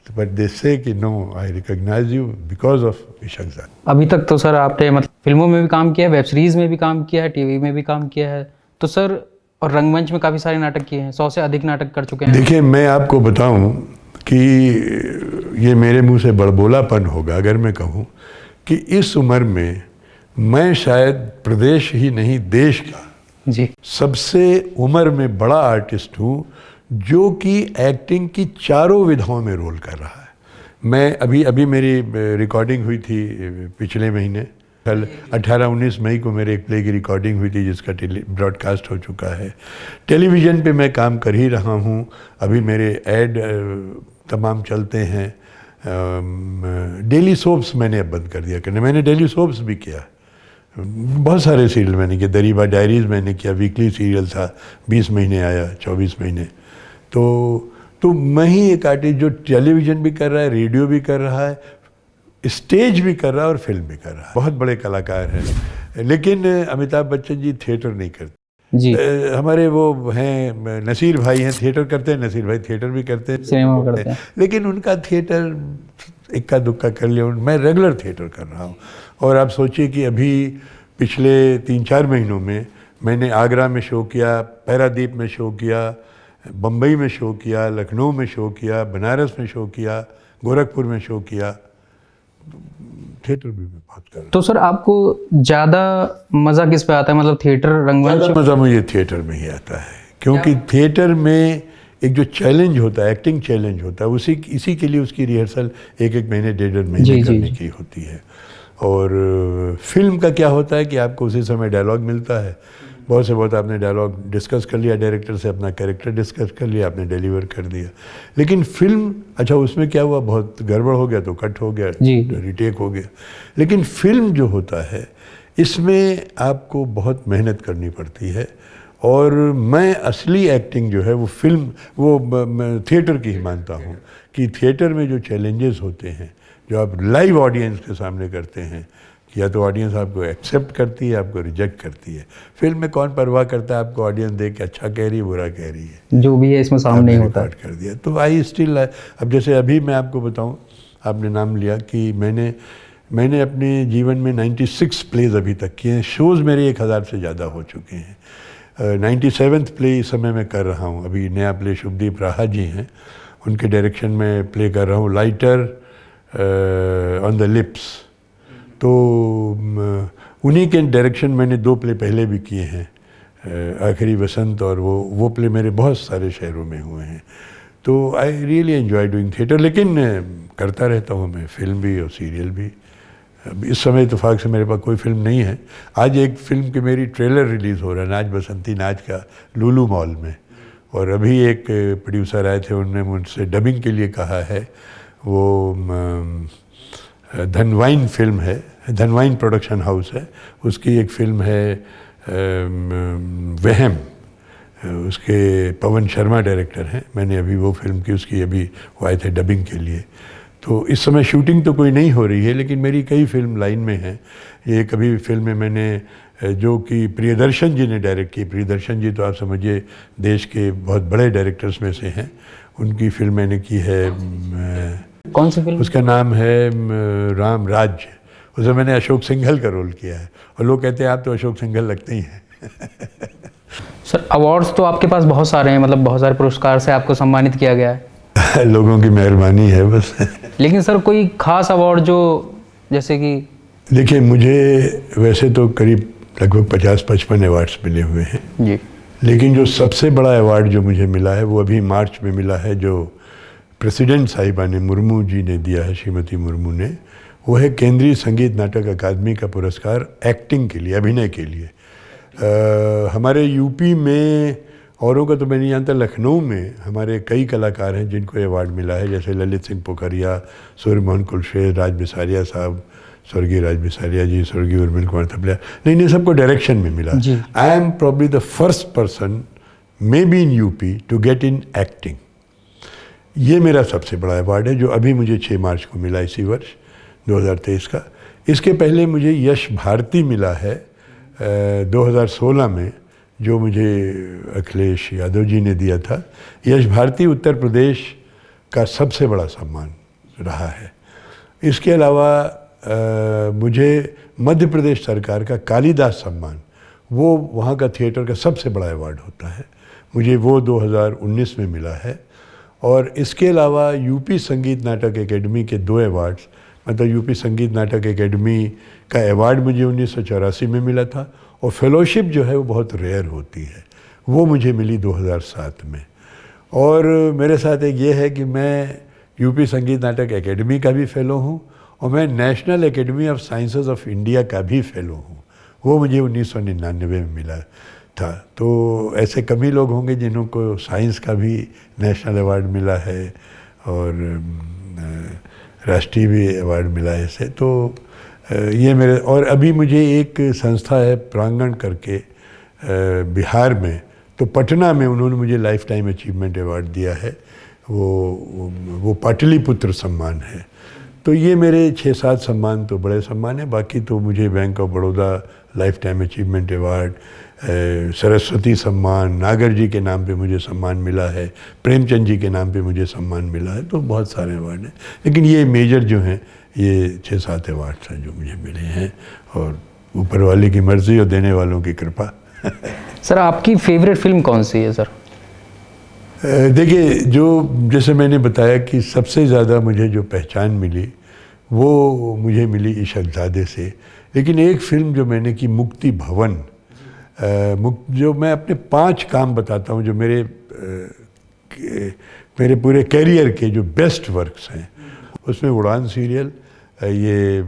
बट दे से कि no, I recognise you because of इशक। अभी तक तो सर आपने मतलब फिल्मों में भी काम किया है, वेब सीरीज़ में भी काम किया है, टीवी में भी काम किया है, तो सर और रंगमंच में काफ़ी सारे नाटक किए हैं, 100 से अधिक नाटक कर चुके हैं। देखिए, मैं आपको बताऊं कि ये मेरे मुंह से बड़बोलापन होगा अगर मैं कहूं कि इस उम्र में मैं शायद प्रदेश ही नहीं देश का जी सबसे उम्र में बड़ा आर्टिस्ट हूं जो कि एक्टिंग की चारों विधाओं में रोल कर रहा है। मैं अभी मेरी रिकॉर्डिंग हुई थी पिछले महीने, कल 18-19 मई को मेरे एक प्ले की रिकॉर्डिंग हुई थी जिसका ब्रॉडकास्ट हो चुका है। टेलीविज़न पे मैं काम कर ही रहा हूँ, अभी मेरे ऐड तमाम चलते हैं। डेली सोप्स मैंने अब बंद कर दिया करने, मैंने डेली सोप्स भी किया, बहुत सारे सीरियल मैंने किया, दरीबा डायरीज़ मैंने किया, वीकली सीरियल था, 20 महीने आया, 24 महीने। तो मैं ही एक आर्टिस्ट जो टेलीविज़न भी कर रहा है, रेडियो भी कर रहा है, स्टेज भी कर रहा है और फिल्म भी कर रहा है। बहुत बड़े कलाकार हैं, लेकिन अमिताभ बच्चन जी थिएटर नहीं करते जी। हमारे वो हैं नसीर भाई हैं, थिएटर करते हैं, नसीर भाई थिएटर भी करते हैं, सिनेमा करते हैं, लेकिन उनका थिएटर इक्का दुक्का कर लिया। मैं रेगुलर थिएटर कर रहा हूँ। और आप सोचिए कि अभी पिछले 3-4 महीनों में मैंने आगरा में शो किया, पैरादीप में शो किया, बम्बई में शो किया, लखनऊ में शो किया, बनारस में शो किया, गोरखपुर में शो किया, थिएटर भी मैं बात कर रहा हूँ। तो सर आपको ज़्यादा मज़ा किस पे आता है, मतलब थिएटर रंगमंच? मज़ा मुझे थिएटर में ही आता है, क्योंकि थिएटर में एक जो चैलेंज होता है, एक्टिंग चैलेंज होता है, इसी के लिए उसकी रिहर्सल एक महीने 1.5 महीने करने की होती है। और फिल्म का क्या होता है कि आपको उसी समय डायलॉग मिलता है, बहुत से बहुत आपने डायलॉग डिस्कस कर लिया, डायरेक्टर से अपना कैरेक्टर डिस्कस कर लिया, आपने डिलीवर कर दिया। लेकिन फिल्म, अच्छा उसमें क्या हुआ, बहुत गड़बड़ हो गया तो कट हो गया, रिटेक हो गया। लेकिन फिल्म जो होता है इसमें आपको बहुत मेहनत करनी पड़ती है। और मैं असली एक्टिंग जो है वो फिल्म, वो थिएटर की ही मानता हूँ कि थिएटर में जो चैलेंजेस होते हैं, जो आप लाइव ऑडियंस के सामने करते हैं, या तो ऑडियंस आपको एक्सेप्ट करती है, आपको रिजेक्ट करती है। फिल्म में कौन परवाह करता है आपको ऑडियंस देख के अच्छा कह रही है, बुरा कह रही है, जो भी है इसमें सामने ही होता है। कर दिया तो आई स्टिल। अब जैसे अभी मैं आपको बताऊं, आपने नाम लिया कि मैंने अपने जीवन में 96 प्लेज अभी तक किए हैं। शोज़ मेरे 1000 से ज़्यादा हो चुके हैं। 97th प्ले इस समय मैं कर रहा हूँ। अभी नया प्ले शुभदीप राहा जी हैं, उनके डायरेक्शन में प्ले कर रहा हूँ, लाइटर ऑन द लिप्स। तो उन्हीं के डायरेक्शन मैंने 2 प्ले पहले भी किए हैं, आखिरी वसंत, और वो प्ले मेरे बहुत सारे शहरों में हुए हैं। तो I really enjoy doing theatre, लेकिन करता रहता हूँ मैं फिल्म भी और सीरियल भी। अब इस समय इत्तेफाक से मेरे पास कोई फिल्म नहीं है। आज एक फिल्म की मेरी ट्रेलर रिलीज़ हो रहा है, नाच बसंती नाच का, लुलु मॉल में। और अभी एक प्रोड्यूसर आए थे, उन्होंने मुझसे डबिंग के लिए कहा है। वो धनवाइन फिल्म है, धनवाइन प्रोडक्शन हाउस है, उसकी एक फिल्म है वहम, उसके पवन शर्मा डायरेक्टर हैं। मैंने अभी वो फिल्म की, उसकी अभी वो आए थे डबिंग के लिए। तो इस समय शूटिंग तो कोई नहीं हो रही है, लेकिन मेरी कई फिल्म लाइन में हैं। एक अभी फिल्म में मैंने जो कि प्रियदर्शन जी ने डायरेक्ट की, प्रियदर्शन जी तो आप समझिए देश के बहुत बड़े डायरेक्टर्स में से हैं, उनकी फिल्म मैंने की है। कौन सी फिल्म? उसका नाम है राम राज्य। उसमें मैंने अशोक सिंघल का रोल किया है, और लोग कहते हैं आप तो अशोक सिंघल लगते ही हैं। सर अवार्ड्स तो आपके पास बहुत सारे हैं, मतलब बहुत सारे पुरस्कार से आपको सम्मानित किया गया है। लोगों की मेहरबानी है बस। लेकिन सर कोई खास अवार्ड जो, जैसे कि? देखिए, मुझे वैसे तो करीब लगभग 50-55 अवार्ड्स मिले हुए हैं जी, लेकिन जो सबसे बड़ा अवार्ड जो मुझे मिला है वो अभी मार्च में मिला है, जो प्रेसिडेंट साहिबा ने, मुर्मू जी ने दिया है, श्रीमती मुर्मू ने। वो है केंद्रीय संगीत नाटक अकादमी का पुरस्कार एक्टिंग के लिए, अभिनय के लिए। हमारे यूपी में, औरों का तो मैं नहीं जानता, लखनऊ में हमारे कई कलाकार हैं जिनको अवार्ड मिला है, जैसे ललित सिंह पोखरिया, सूर्य मोहन कुलश्रेष्ठ, राज बिसारिया साहब, स्वर्गीय राज बिसारिया जी, स्वर्गीय उर्मिल कुमार थपलिया। नहीं, सबको डायरेक्शन में मिला। I am probably the first person may be in UP to get in acting. ये मेरा सबसे बड़ा अवार्ड है, जो अभी मुझे 6 मार्च को मिला, इसी वर्ष 2023 का। इसके पहले मुझे यश भारती मिला है 2016 में, जो मुझे अखिलेश यादव जी ने दिया था। यश भारती उत्तर प्रदेश का सबसे बड़ा सम्मान रहा है। इसके अलावा मुझे मध्य प्रदेश सरकार का कालिदास सम्मान, वो वहाँ का थिएटर का सबसे बड़ा अवार्ड होता है, मुझे वो 2019 में मिला है। और इसके अलावा यूपी संगीत नाटक एकेडमी के 2 अवार्ड्स, मतलब यूपी संगीत नाटक एकेडमी का अवार्ड मुझे 1984 में मिला था, और फेलोशिप जो है वो बहुत रेयर होती है, वो मुझे मिली 2007 में। और मेरे साथ एक ये है कि मैं यूपी संगीत नाटक एकेडमी का भी फेलो हूँ, और मैं national academy of sciences of India का भी फेलो हूँ, वो मुझे 1999 में मिला था। तो ऐसे कम ही लोग होंगे जिन्हों को साइंस का भी नेशनल अवार्ड मिला है और राष्ट्रीय भी अवार्ड मिला है ऐसे। तो ये मेरे, और अभी मुझे एक संस्था है प्रांगण करके बिहार में, तो पटना में उन्होंने मुझे लाइफ टाइम अचीवमेंट अवार्ड दिया है, वो पाटलिपुत्र सम्मान है। तो ये मेरे 6-7 सम्मान तो बड़े सम्मान हैं। बाकी तो मुझे bank of Baroda life time achievement award, Saraswati सम्मान, नागर जी के नाम पे मुझे सम्मान मिला है, प्रेमचंद जी के नाम पे मुझे सम्मान मिला है, तो बहुत सारे अवार्ड हैं। लेकिन ये मेजर जो हैं ये 6-7 अवार्ड्स हैं जो मुझे मिले हैं, और ऊपर वाले की मर्ज़ी और देने वालों की कृपा। सर आपकी फेवरेट फिल्म कौन सी है सर? देखिए, जो जैसे मैंने बताया कि सबसे ज़्यादा मुझे जो पहचान मिली वो मुझे मिली इशकज़ादे से। लेकिन एक फिल्म जो मैंने की मुक्ति भवन, जो मैं अपने 5 काम बताता हूँ जो मेरे पूरे कैरियर के जो बेस्ट वर्क्स हैं, उसमें उड़ान सीरियल, ये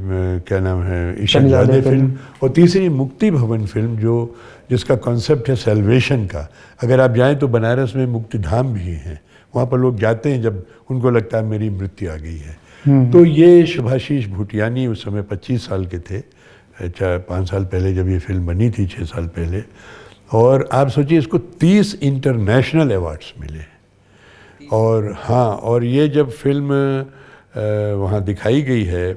क्या नाम है, इशकज़ादे फिल्म, और तीसरी मुक्ति भवन फिल्म जिसका कॉन्सेप्ट है सेल्वेशन का। अगर आप जाएं तो बनारस में मुक्ति धाम भी हैं, वहाँ पर लोग जाते हैं जब उनको लगता है मेरी मृत्यु आ गई है। तो ये शुभाशीष भूटियानी उस समय 25 साल के थे, 5 साल पहले जब ये फिल्म बनी थी, 6 साल पहले, और आप सोचिए इसको 30 इंटरनेशनल अवार्ड्स मिले। और हाँ, और ये जब फिल्म वहाँ दिखाई गई है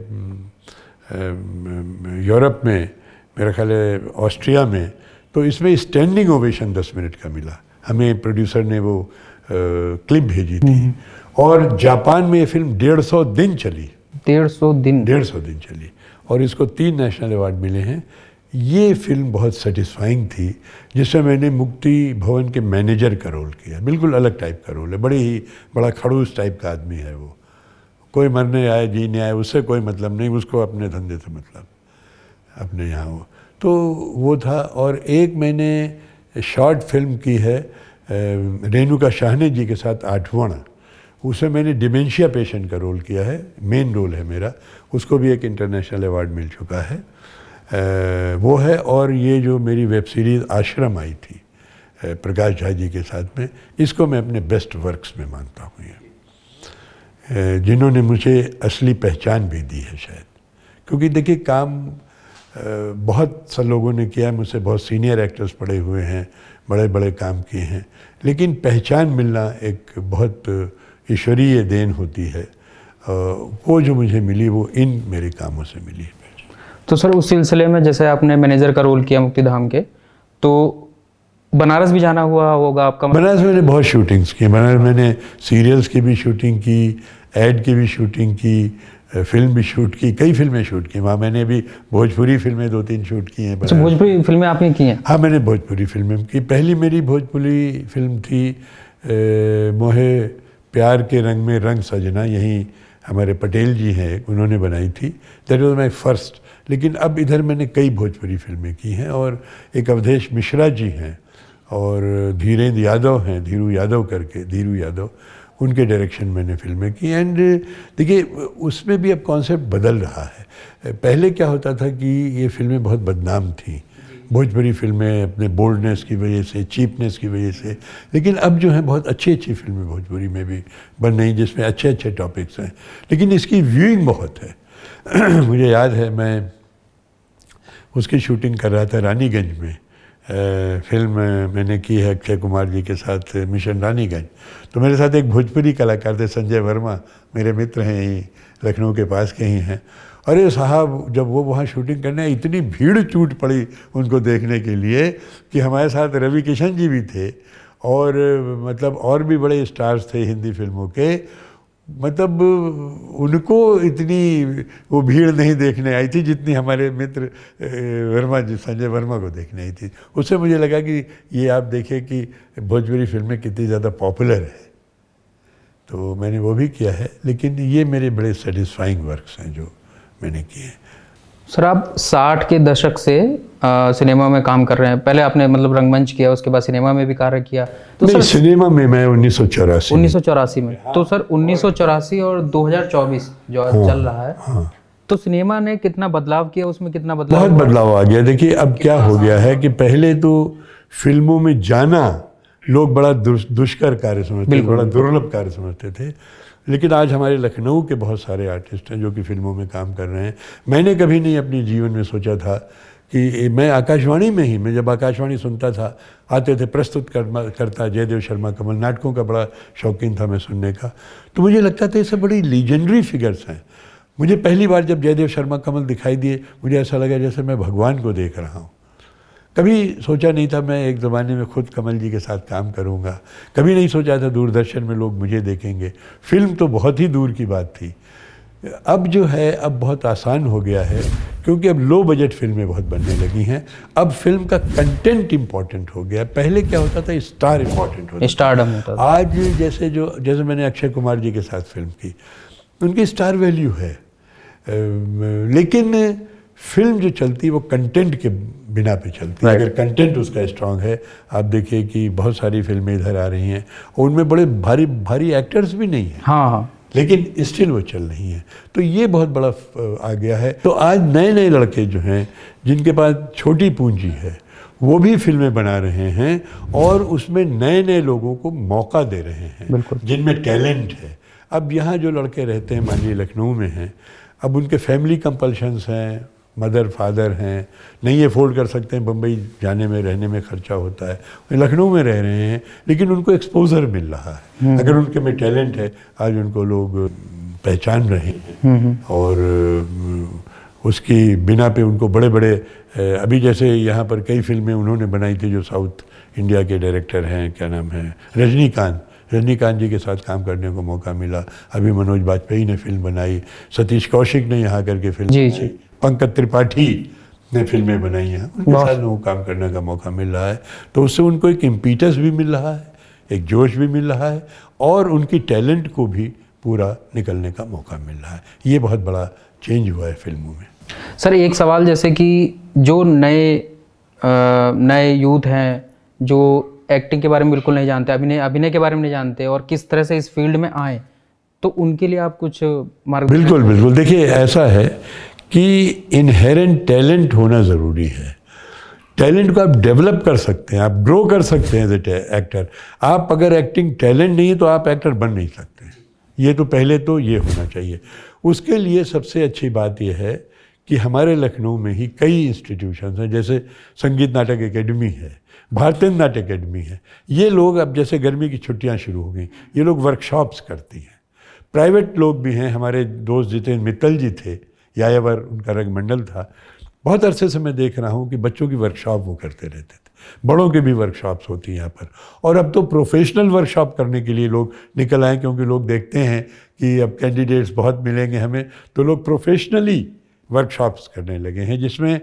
यूरोप में, मेरा ख्याल है ऑस्ट्रिया में, तो इसमें स्टैंडिंग ओवेशन 10 मिनट का मिला। हमें प्रोड्यूसर ने वो क्लिप भेजी थी। और जापान में ये फिल्म 150 दिन चली। 150 दिन चली, और इसको 3 नेशनल अवार्ड मिले हैं। ये फिल्म बहुत सेटिस्फाइंग थी, जिसमें मैंने मुक्ति भवन के मैनेजर का रोल किया। बिल्कुल अलग टाइप का रोल है, बड़ा खड़ूस टाइप का आदमी है वो। कोई मरने आए जीने आए उससे कोई मतलब नहीं, उसको अपने धंधे से मतलब, अपने यहाँ वो। तो वो था। और एक मैंने शॉर्ट फिल्म की है रेणुका शाहने जी के साथ, 8वां, उसमें मैंने डिमेंशिया पेशेंट का रोल किया है, मेन रोल है मेरा, उसको भी एक इंटरनेशनल अवार्ड मिल चुका है, वो है। और ये जो मेरी वेब सीरीज़ आश्रम आई थी प्रकाश झा जी के साथ में, इसको मैं अपने बेस्ट वर्क्स में मानता हूँ, ये जिन्होंने मुझे असली पहचान भी दी है शायद। क्योंकि देखिए, काम बहुत से लोगों ने किया, मुझसे बहुत सीनियर एक्टर्स पड़े हुए हैं, बड़े बड़े काम किए हैं, लेकिन पहचान मिलना एक बहुत ईश्वरीय देन होती है। वो जो मुझे मिली वो इन मेरे कामों से मिली है। तो सर उस सिलसिले में जैसे आपने मैनेजर का रोल किया मुक्ति धाम के, तो बनारस भी जाना हुआ होगा आपका? बनारस मैंने बहुत शूटिंग्स की। बनारस मैंने सीरियल्स की भी शूटिंग की, एड की भी शूटिंग की, फिल्म भी शूट की, कई फिल्में शूट की वहाँ। मैंने भी भोजपुरी फिल्में 2-3 शूट की हैं। अच्छा, भोजपुरी फिल्में आपने की हैं? हाँ, मैंने भोजपुरी फिल्में की। पहली मेरी भोजपुरी फिल्म थी मोहे प्यार के रंग में रंग सजना, यहीं हमारे पटेल जी हैं, उन्होंने बनाई थी। That was my first. लेकिन अब इधर मैंने कई भोजपुरी फिल्में की हैं, और एक अवधेश मिश्रा जी हैं और धीरेन्द्र यादव हैं, धीरू यादव, उनके डायरेक्शन मैंने फिल्में की। एंड देखिए, उसमें भी अब कॉन्सेप्ट बदल रहा है। पहले क्या होता था कि ये फिल्में बहुत बदनाम थी, भोजपुरी फिल्में, अपने बोल्डनेस की वजह से, चीपनेस की वजह से। लेकिन अब जो है बहुत अच्छी फिल्में भोजपुरी में भी बन रही, जिसमें अच्छे टॉपिक्स हैं, लेकिन इसकी व्यूइंग बहुत है। मुझे याद है, मैं उसकी शूटिंग कर रहा था रानीगंज में। फिल्म मैंने की है अक्षय कुमार जी के साथ, मिशन रानीगंज। तो मेरे साथ एक भोजपुरी कलाकार थे, संजय वर्मा, मेरे मित्र हैं, यहीं लखनऊ के पास के ही हैं। अरे साहब, जब वो वहाँ शूटिंग करने आए, इतनी भीड़ टूट पड़ी उनको देखने के लिए कि हमारे साथ रवि किशन जी भी थे, और मतलब और भी बड़े स्टार्स थे हिंदी फिल्मों के। मतलब उनको इतनी वो भीड़ नहीं देखने आई थी जितनी हमारे मित्र वर्मा जी, संजय वर्मा को देखने आई थी। उससे मुझे लगा कि ये आप देखिए कि भोजपुरी फिल्में कितनी ज़्यादा पॉपुलर है, तो मैंने वो भी किया है। लेकिन ये मेरे बड़े सेटिस्फाइंग वर्क्स हैं जो मैंने किए हैं। सर आप 60 के दशक से सिनेमा में काम कर रहे हैं। पहले आपने मतलब रंगमंच किया, उसके बाद सिनेमा में भी कार्य किया। तो नहीं, सर सिनेमा में मैं 1984 में तो सर 1984 और 2024 जो चल रहा है, तो सिनेमा ने कितना बदलाव किया, उसमें कितना बदलाव बहुत बदलाव आ गया। देखिए अब क्या हो गया है कि पहले तो फिल्मों में जाना लोग बड़ा दुष्कर कार्य समझते थे, बड़ा दुर्लभ कार्य समझते थे। लेकिन आज हमारे लखनऊ के बहुत सारे आर्टिस्ट हैं जो कि फिल्मों में काम कर रहे हैं। मैंने कभी नहीं अपने जीवन में सोचा था कि मैं आकाशवाणी में ही, मैं जब आकाशवाणी सुनता था, आते थे प्रस्तुत करता जयदेव शर्मा कमल, नाटकों का बड़ा शौकीन था मैं सुनने का, तो मुझे लगता था ये सब बड़ी लीजेंडरी फिगर्स हैं। मुझे पहली बार जब जयदेव शर्मा कमल दिखाई दिए, मुझे ऐसा लगा जैसे मैं भगवान को देख रहा हूँ। कभी सोचा नहीं था मैं एक ज़माने में खुद कमल जी के साथ काम करूँगा, कभी नहीं सोचा था दूरदर्शन में लोग मुझे देखेंगे। फिल्म तो बहुत ही दूर की बात थी। अब जो है अब बहुत आसान हो गया है, क्योंकि अब लो बजट फिल्में बहुत बनने लगी हैं। अब फिल्म का कंटेंट इम्पॉर्टेंट हो गया। पहले क्या होता था, स्टार इम्पॉर्टेंट होता था, स्टारडम होता था। आज जैसे मैंने अक्षय कुमार जी के साथ फिल्म की, उनकी स्टार वैल्यू है, लेकिन फिल्म जो चलती है वो कंटेंट के बिना पे चलती है। अगर कंटेंट उसका स्ट्रांग है, आप देखिए कि बहुत सारी फिल्में इधर आ रही हैं और उनमें बड़े भारी भारी एक्टर्स भी नहीं हैं, हाँ, लेकिन स्टिल वो चल रही हैं। तो ये बहुत बड़ा आ गया है। तो आज नए नए लड़के जो हैं, जिनके पास छोटी पूंजी है, वो भी फिल्में बना रहे हैं और उसमें नए नए लोगों को मौका दे रहे हैं जिनमें टैलेंट है। अब यहाँ जो लड़के रहते हैं, मान लीजिए लखनऊ में हैं, अब उनके फैमिली कंपल्शंस हैं, मदर फादर हैं, नहीं अफोर्ड कर सकते हैं, बम्बई जाने में रहने में खर्चा होता है, वे लखनऊ में रह रहे हैं, लेकिन उनको एक्सपोजर मिल रहा है। अगर उनके में टैलेंट है, आज उनको लोग पहचान रहे हैं और उसकी बिना पे उनको बड़े बड़े, अभी जैसे यहाँ पर कई फिल्में उन्होंने बनाई थी जो साउथ इंडिया के डायरेक्टर हैं, क्या नाम है, रजनीकांत जी के साथ काम करने को मौका मिला। अभी मनोज बाजपेयी ने फिल्म बनाई, सतीश कौशिक ने यहाँ करके फिल्म बनाई, पंकज त्रिपाठी ने फिल्में बनाई हैं, उनके साथ लोगों को काम करने का मौका मिल रहा है। तो उससे उनको एक इम्पीटस भी मिल रहा है, एक जोश भी मिल रहा है और उनकी टैलेंट को भी पूरा निकलने का मौका मिल रहा है। ये बहुत बड़ा चेंज हुआ है फिल्मों में। सर एक सवाल, जैसे कि जो नए यूथ हैं जो एक्टिंग के बारे में बिल्कुल नहीं जानते, अभिनय के बारे में नहीं जानते और किस तरह से इस फील्ड में आए, तो उनके लिए आप कुछ मार्ग? बिल्कुल। देखिए ऐसा है कि इनहेरेंट टैलेंट होना ज़रूरी है। टैलेंट को आप डेवलप कर सकते हैं, आप ग्रो कर सकते हैं एज ए एक्टर। आप अगर एक्टिंग टैलेंट नहीं है तो आप एक्टर बन नहीं सकते। ये तो पहले तो ये होना चाहिए। उसके लिए सबसे अच्छी बात यह है कि हमारे लखनऊ में ही कई इंस्टीट्यूशंस हैं, जैसे संगीत नाटक एकेडमी है, भारतीय नाट्य एकेडमी है। ये लोग अब जैसे गर्मी की छुट्टियां शुरू हो गई, ये लोग वर्कशॉप्स करती हैं। प्राइवेट लोग भी हैं, हमारे दोस्त जितेंद्र मित्तल जी थे, यायावर उनका रंगमंडल था, बहुत अरसे से मैं देख रहा हूँ कि बच्चों की वर्कशॉप वो करते रहते थे, बड़ों के भी वर्कशॉप्स होती हैं यहाँ पर। और अब तो प्रोफेशनल वर्कशॉप करने के लिए लोग निकल आए, क्योंकि लोग देखते हैं कि अब कैंडिडेट्स बहुत मिलेंगे हमें, तो लोग प्रोफेशनली वर्कशॉप्स करने लगे हैं, जिसमें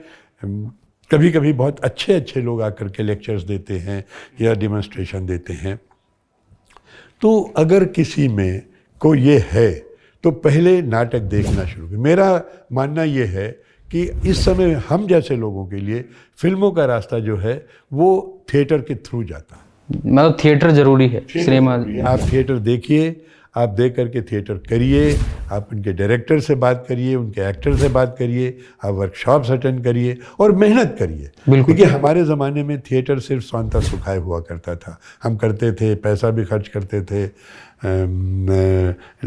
कभी कभी बहुत अच्छे लोग आकर के लेक्चर्स देते हैं या डेमोन्स्ट्रेशन देते हैं। तो अगर किसी में को ये है तो पहले नाटक देखना शुरू करें। मेरा मानना ये है कि इस समय हम जैसे लोगों के लिए फिल्मों का रास्ता जो है वो थिएटर के थ्रू जाता है। मतलब थिएटर जरूरी है, सिनेमा। आप थिएटर देखिए, आप देख करके थिएटर करिए, आप उनके डायरेक्टर से बात करिए, उनके एक्टर से बात करिए, आप वर्कशॉप्स अटेंड करिए और मेहनत करिए। क्योंकि हमारे ज़माने में थिएटर सिर्फ स्वांता सुखाए हुआ करता था, हम करते थे, पैसा भी खर्च करते थे,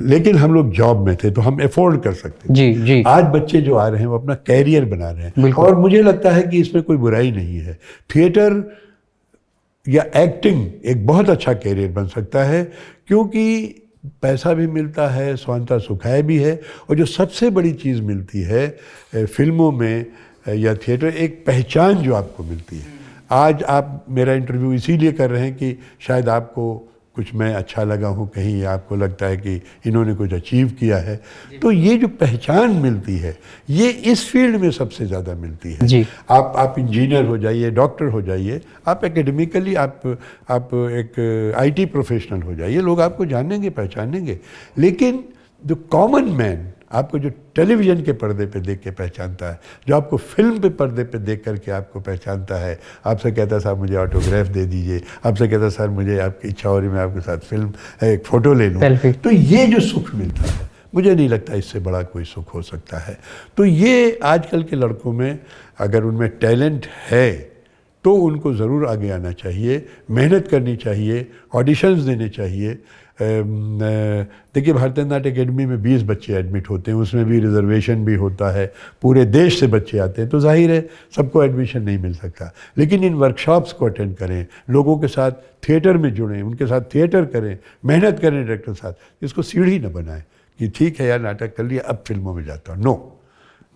लेकिन हम लोग जॉब में थे तो हम अफोर्ड कर सकते थे। जी। आज बच्चे जो आ रहे हैं वो अपना कैरियर बना रहे हैं और मुझे लगता है कि इसमें कोई बुराई नहीं है। थिएटर या एक्टिंग एक बहुत अच्छा कैरियर बन सकता है, क्योंकि पैसा भी मिलता है, स्वांता सुखाए भी है, और जो सबसे बड़ी चीज़ मिलती है फिल्मों में या थिएटर, एक पहचान जो आपको मिलती है। आज आप मेरा इंटरव्यू इसीलिए कर रहे हैं कि शायद आपको कुछ मैं अच्छा लगा हूँ, कहीं आपको लगता है कि इन्होंने कुछ अचीव किया है, तो ये जो पहचान मिलती है ये इस फील्ड में सबसे ज़्यादा मिलती है जी। आप इंजीनियर हो जाइए, डॉक्टर हो जाइए, आप एकेडमिकली आप एक आईटी प्रोफेशनल हो जाइए, लोग आपको जानेंगे, पहचानेंगे। लेकिन जो कॉमन मैन आपको जो टेलीविज़न के पर्दे पे देख के पहचानता है, जो आपको फिल्म पे पर्दे पे देख करके आपको पहचानता है, आपसे कहता है साहब मुझे ऑटोग्राफ दे दीजिए, आपसे कहता है सर मुझे आपकी इच्छा हो रही मैं आपके साथ फिल्म एक फ़ोटो ले लूँ, तो ये जो सुख मिलता है मुझे नहीं लगता इससे बड़ा कोई सुख हो सकता है। तो ये आजकल के लड़कों में अगर उनमें टैलेंट है तो उनको ज़रूर आगे आना चाहिए, मेहनत करनी चाहिए, ऑडिशंस देने चाहिए। देखिए भारतीय नाट्य अकेडमी में 20 बच्चे एडमिट होते हैं, उसमें भी रिजर्वेशन भी होता है, पूरे देश से बच्चे आते हैं, तो जाहिर है सबको एडमिशन नहीं मिल सकता। लेकिन इन वर्कशॉप्स को अटेंड करें, लोगों के साथ थिएटर में जुड़ें, उनके साथ थिएटर करें, मेहनत करें डायरेक्टर के साथ। इसको सीढ़ी न बनाएं कि ठीक है यार नाटक कर लिया अब फिल्मों में जाता हूँ, नो,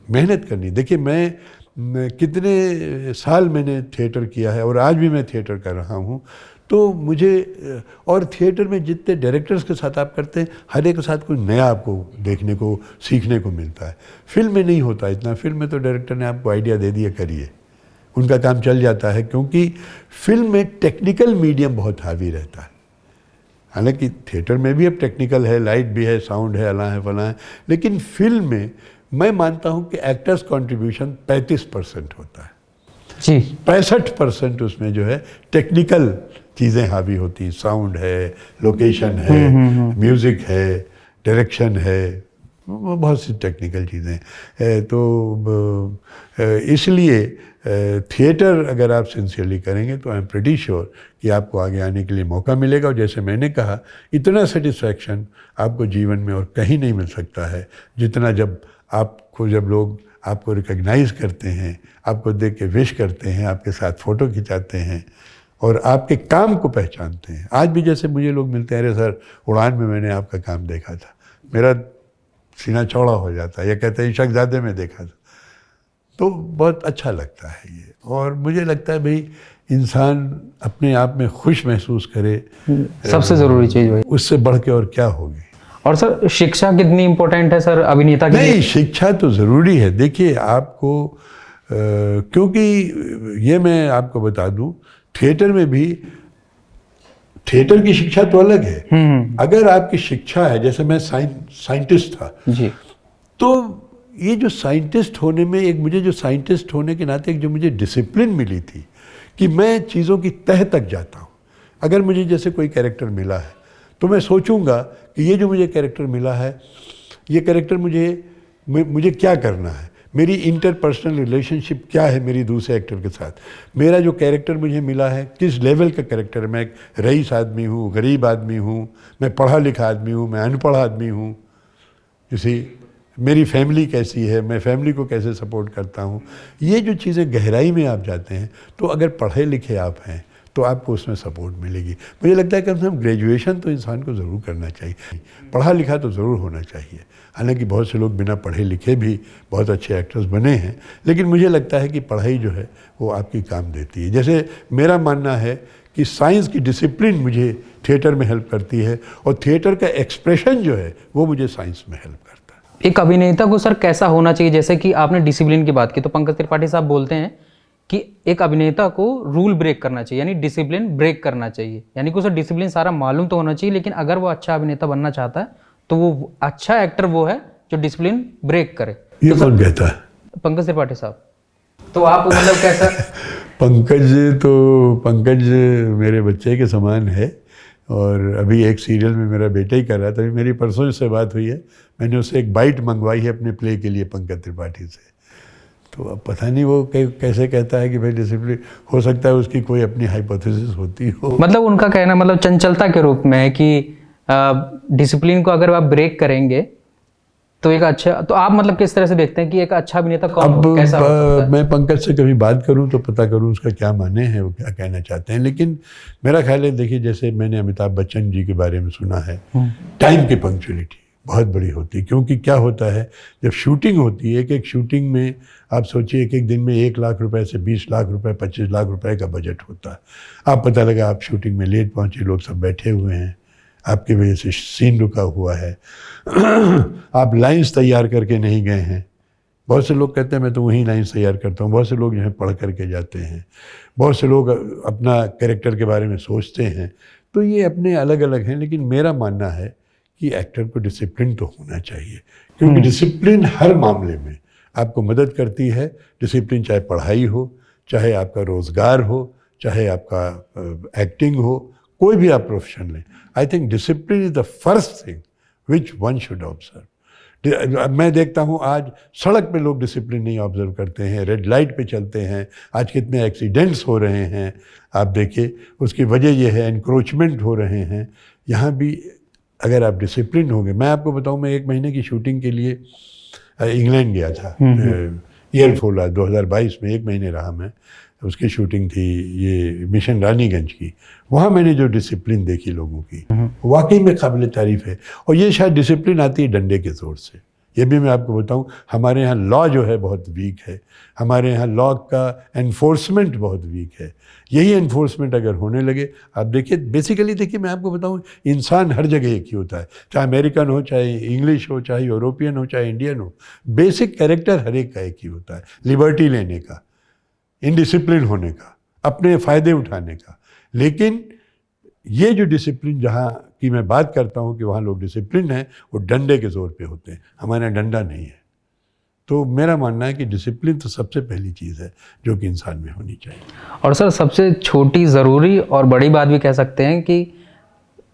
मेहनत करनी। देखिए मैं कितने साल मैंने थिएटर किया है और आज भी मैं थिएटर कर रहा हूँ, तो मुझे और थिएटर में जितने डायरेक्टर्स के साथ आप करते हैं हर एक के साथ कोई नया आपको देखने को सीखने को मिलता है। फिल्म में नहीं होता इतना, फिल्म में तो डायरेक्टर ने आपको आइडिया दे दिया करिए, उनका काम चल जाता है, क्योंकि फिल्म में टेक्निकल मीडियम बहुत हावी रहता है। हालांकि थिएटर में भी अब टेक्निकल है, लाइट भी है, साउंड है, अला है फला है, लेकिन फिल्म में मैं मानता हूँ कि एक्टर्स कंट्रीब्यूशन 35% होता है जी। 65% उसमें जो है टेक्निकल चीज़ें हावी होती हैं, साउंड है, लोकेशन है, म्यूज़िक है, डायरेक्शन है, बहुत सी टेक्निकल चीज़ें। तो इसलिए थिएटर अगर आप सिंसियरली करेंगे तो आई एम प्रीटी श्योर कि आपको आगे आने के लिए मौका मिलेगा। और जैसे मैंने कहा, इतना सेटिस्फैक्शन आपको जीवन में और कहीं नहीं मिल सकता है जितना जब लोग आपको रिकग्नाइज़ करते हैं, आपको देख के विश करते हैं, आपके साथ फ़ोटो खिंचाते हैं और आपके काम को पहचानते हैं। आज भी जैसे मुझे लोग मिलते हैं, अरे सर उड़ान में मैंने आपका काम देखा था, मेरा सीना चौड़ा हो जाता है, या कहते हैं इशकज़ादे में देखा था, तो बहुत अच्छा लगता है ये। और मुझे लगता है भाई इंसान अपने आप में खुश महसूस करे, सबसे ज़रूरी चीज़ वही, उससे बढ़ के और क्या होगी। और सर शिक्षा कितनी इम्पोर्टेंट है सर अभिनेता के लिए? नहीं, शिक्षा तो ज़रूरी है। देखिए आपको क्योंकि ये मैं आपको बता दूं, थिएटर में भी थिएटर की शिक्षा तो अलग है। अगर आपकी शिक्षा है, जैसे मैं साइंटिस्ट था जी, तो ये जो साइंटिस्ट होने में मुझे जो साइंटिस्ट होने के नाते जो मुझे डिसिप्लिन मिली थी कि मैं चीज़ों की तह तक जाता हूँ। अगर मुझे जैसे कोई कैरेक्टर मिला है तो मैं सोचूंगा कि ये जो मुझे कैरेक्टर मिला है, ये कैरेक्टर मुझे क्या करना है, मेरी इंटरपर्सनल रिलेशनशिप क्या है मेरी दूसरे एक्टर के साथ, मेरा जो कैरेक्टर मुझे मिला है किस लेवल का कैरेक्टर है, मैं एक रईस आदमी हूँ, गरीब आदमी हूँ, मैं पढ़ा लिखा आदमी हूँ, मैं अनपढ़ आदमी हूँ, मेरी फैमिली कैसी है, मैं फैमिली को कैसे सपोर्ट करता हूँ। ये जो चीज़ें गहराई में आप जाते हैं, तो अगर पढ़े लिखे आप हैं तो आपको उसमें सपोर्ट मिलेगी। मुझे लगता है कम से कम ग्रेजुएशन तो इंसान को ज़रूर करना चाहिए, पढ़ा लिखा तो ज़रूर होना चाहिए। हालांकि बहुत से लोग बिना पढ़े लिखे भी बहुत अच्छे एक्टर्स बने हैं, लेकिन मुझे लगता है कि पढ़ाई जो है वो आपकी काम देती है। जैसे मेरा मानना है कि साइंस की डिसिप्लिन मुझे थिएटर में हेल्प करती है और थिएटर का एक्सप्रेशन जो है वो मुझे साइंस में हेल्प करता है। एक अभिनेता को सर कैसा होना चाहिए? जैसे कि आपने डिसिप्लिन की बात की, तो पंकज त्रिपाठी साहब बोलते हैं कि एक अभिनेता को रूल ब्रेक करना चाहिए, यानी डिसिप्लिन ब्रेक करना चाहिए, यानी कि उसे डिसिप्लिन सारा मालूम तो होना चाहिए, लेकिन अगर वो अच्छा अभिनेता बनना चाहता है तो वो अच्छा एक्टर वो है जो डिसिप्लिन ब्रेक करे। ये तो कौन कहता है? पंकज त्रिपाठी साहब। तो आप मतलब कैसा? पंकज मेरे बच्चे के समान है और अभी एक सीरियल में मेरा बेटा ही कर रहा था। अभी मेरी परसों से बात हुई है, मैंने उससे एक बाइट मंगवाई है अपने प्ले के लिए पंकज त्रिपाठी से। तो अब पता नहीं वो कैसे कहता है कि भाई डिसिप्लिन, हो सकता है उसकी कोई अपनी हाइपोथेसिस होती हो। मतलब उनका कहना मतलब चंचलता के रूप में है कि डिसिप्लिन को अगर आप ब्रेक करेंगे तो एक अच्छा, तो आप मतलब किस तरह से देखते हैं कि एक अच्छा अभिनेता कौन कैसा हो सकता है? मैं पंकज से कभी बात करूं तो पता करूं उसका क्या माने हैं, वो क्या कहना चाहते हैं। लेकिन मेरा ख्याल है, देखिए जैसे मैंने अमिताभ बच्चन जी के बारे में सुना है, टाइम की पंक्चुअलिटी बहुत बड़ी होती है। क्योंकि क्या होता है, जब शूटिंग होती है, एक शूटिंग में आप सोचिए एक दिन में 1 लाख रुपए से 20 लाख रुपए 25 लाख रुपए का बजट होता है। आप पता लगा आप शूटिंग में लेट पहुँचे, लोग सब बैठे हुए हैं, आपकी वजह से सीन रुका हुआ है, आप लाइंस तैयार करके नहीं गए हैं। बहुत से लोग कहते हैं मैं तो वहीं लाइंस तैयार करता हूँ, बहुत से लोग जो है पढ़ करके जाते हैं, बहुत से लोग अपना कैरेक्टर के बारे में सोचते हैं। तो ये अपने अलग अलग हैं, लेकिन मेरा मानना है कि एक्टर को डिसिप्लिन तो होना चाहिए, क्योंकि डिसिप्लिन हर मामले में आपको मदद करती है। डिसिप्लिन चाहे पढ़ाई हो, चाहे आपका रोज़गार हो, चाहे आपका एक्टिंग हो, कोई भी आप प्रोफेशन लें। I think discipline is the first thing which one should observe. मैं देखता हूँ आज सड़क पे लोग डिसिप्लिन नहीं ऑब्जर्व करते हैं, रेड लाइट पे चलते हैं। आज कितने एक्सीडेंट्स हो रहे हैं आप देखिए, उसकी वजह यह है एनक्रोचमेंट हो रहे हैं। यहाँ भी अगर आप डिसिप्लिन होंगे, मैं आपको बताऊँ, मैं 1 महीने की शूटिंग के लिए इंग्लैंड गया था, ईयरफोल 2022 में 1 महीने रहा मैं। उसकी शूटिंग थी ये मिशन रानीगंज की। वहाँ मैंने जो डिसिप्लिन देखी लोगों की, वाकई में काबिल तारीफ़ है। और ये शायद डिसिप्लिन आती है डंडे के ज़ोर से। ये भी मैं आपको बताऊं, हमारे यहाँ लॉ जो है बहुत वीक है, हमारे यहाँ लॉ का एनफोर्समेंट बहुत वीक है। यही एनफोर्समेंट अगर होने लगे, आप देखिए, बेसिकली देखिए, मैं आपको बताऊं, इंसान हर जगह एक ही होता है, चाहे अमेरिकन हो, चाहे इंग्लिश हो, चाहे यूरोपियन हो, चाहे इंडियन हो। बेसिक कैरेक्टर हर एक का एक ही होता है, लिबर्टी लेने का, इनडिसिप्लिन होने का, अपने फ़ायदे उठाने का। लेकिन ये जो डिसिप्लिन जहाँ की मैं बात करता हूँ कि वहाँ लोग डिसिप्लिन हैं, वो डंडे के ज़ोर पे होते हैं, हमारे यहाँ डंडा नहीं है। तो मेरा मानना है कि डिसिप्लिन तो सबसे पहली चीज़ है जो कि इंसान में होनी चाहिए। और सर, सबसे छोटी, ज़रूरी और बड़ी बात भी कह सकते हैं कि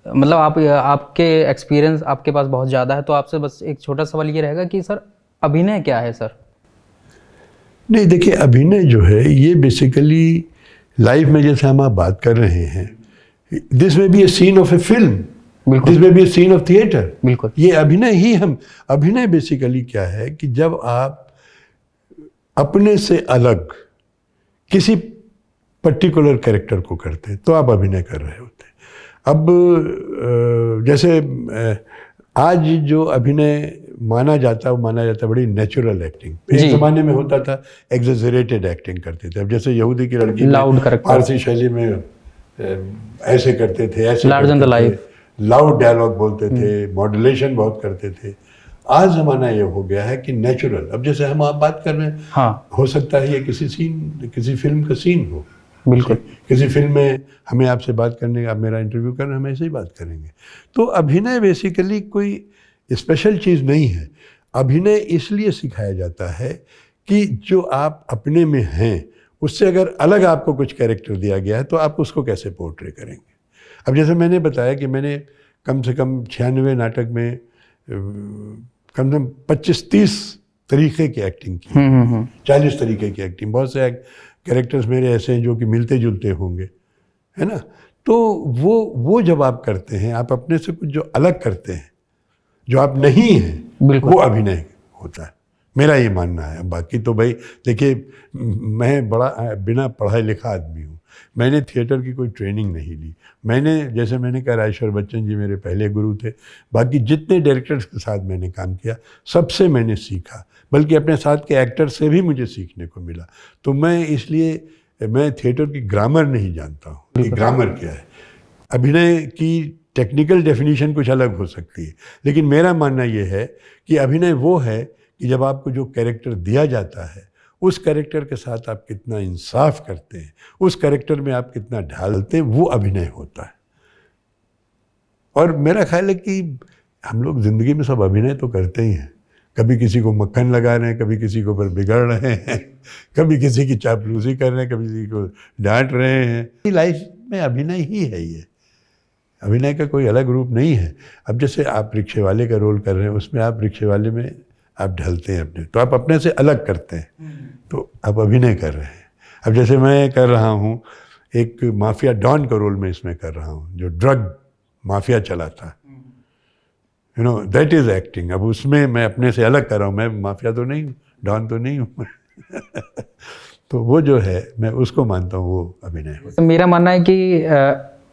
मतलब आपके एक्सपीरियंस आपके पास बहुत ज़्यादा है, तो आपसे बस एक छोटा सवाल ये रहेगा कि सर, अभिनय क्या है सर? नहीं, देखिए, अभिनय जो है ये बेसिकली लाइफ में जैसे हम आप बात कर रहे हैं, this may be a scene of a film, this may be a scene of theatre. बिल्कुल, ये अभिनय ही अभिनय बेसिकली क्या है कि जब आप अपने से अलग किसी पर्टिकुलर कैरेक्टर को करते हैं तो आप अभिनय कर रहे होते हैं। अब जैसे आज जो अभिनय माना जाता है, वो माना जाता है बड़ी नेचुरल एक्टिंग। एक ज़माने में होता था एग्जेजरेटेड एक्टिंग करते थे। अब जैसे यहूदी की लड़की लाउड फारसी शैली में ऐसे करते थे, ऐसे larger than the life, loud dialogue बोलते थे, मॉड्यूलेशन बहुत करते थे। आज ज़माना ये हो गया है कि नेचुरल। अब जैसे हम आप बात कर रहे हैं, हाँ, हो सकता है ये किसी फिल्म का सीन हो, बिल्कुल, किसी फिल्म में हमें आपसे बात करने का, आप मेरा इंटरव्यू कर रहे हैं, हम ऐसे ही बात करेंगे। तो अभिनय बेसिकली कोई स्पेशल चीज़ नहीं है। अभिनय इसलिए सिखाया जाता है कि जो आप अपने में हैं उससे अगर अलग आपको कुछ कैरेक्टर दिया गया है तो आप उसको कैसे पोर्ट्रे करेंगे। अब जैसे मैंने बताया कि मैंने कम से कम 96 नाटक में कम से कम 25-30 तरीके की एक्टिंग की, 40 तरीके की एक्टिंग। बहुत से कैरेक्टर्स मेरे ऐसे हैं जो कि मिलते जुलते होंगे, है ना। तो वो जब आप करते हैं, आप अपने से कुछ जो अलग करते हैं, जो आप नहीं हैं, वो अभिनय होता है। मेरा ये मानना है। बाकी तो भाई देखिए, मैं बड़ा बिना पढ़ाई लिखा आदमी हूँ, मैंने थिएटर की कोई ट्रेनिंग नहीं ली। मैंने कहा, राजेश्वर बच्चन जी मेरे पहले गुरु थे। बाकी जितने डायरेक्टर्स के साथ मैंने काम किया, सबसे मैंने सीखा, बल्कि अपने साथ के एक्टर से भी मुझे सीखने को मिला। तो मैं थिएटर की ग्रामर नहीं जानता हूँ कि ग्रामर क्या है। अभिनय की टेक्निकल डेफिनेशन कुछ अलग हो सकती है, लेकिन मेरा मानना ये है कि अभिनय वो है कि जब आपको जो कैरेक्टर दिया जाता है, उस कैरेक्टर के साथ आप कितना इंसाफ करते हैं, उस कैरेक्टर में आप कितना ढालते हैं, वो अभिनय होता है। और मेरा ख्याल है कि हम लोग ज़िंदगी में सब अभिनय तो करते ही हैं। कभी किसी को मक्खन लगा रहे हैं, कभी किसी को पर बिगड़ रहे हैं, कभी किसी की चापलूसी कर रहे हैं, कभी किसी को डांट रहे हैं। लाइफ में अभिनय ही है ये, अभिनय का कोई अलग रूप नहीं है। अब जैसे आप रिक्शे वाले का रोल कर रहे हैं, उसमें आप रिक्शे वाले में आप ढलते हैं अपने, तो आप अपने से अलग करते हैं, तो आप अभिनय कर रहे हैं। अब जैसे मैं कर रहा हूँ एक माफिया डॉन का रोल मैं इसमें कर रहा हूँ, जो ड्रग माफिया चलाता, you know, that is acting. अब उसमें मैं अपने से अलग कर रहा हूँ, मैं माफिया तो नहीं हूँ, डॉन तो नहीं हूँ तो वो जो है, मैं उसको मानता हूँ वो अभिनय है। मेरा मानना है कि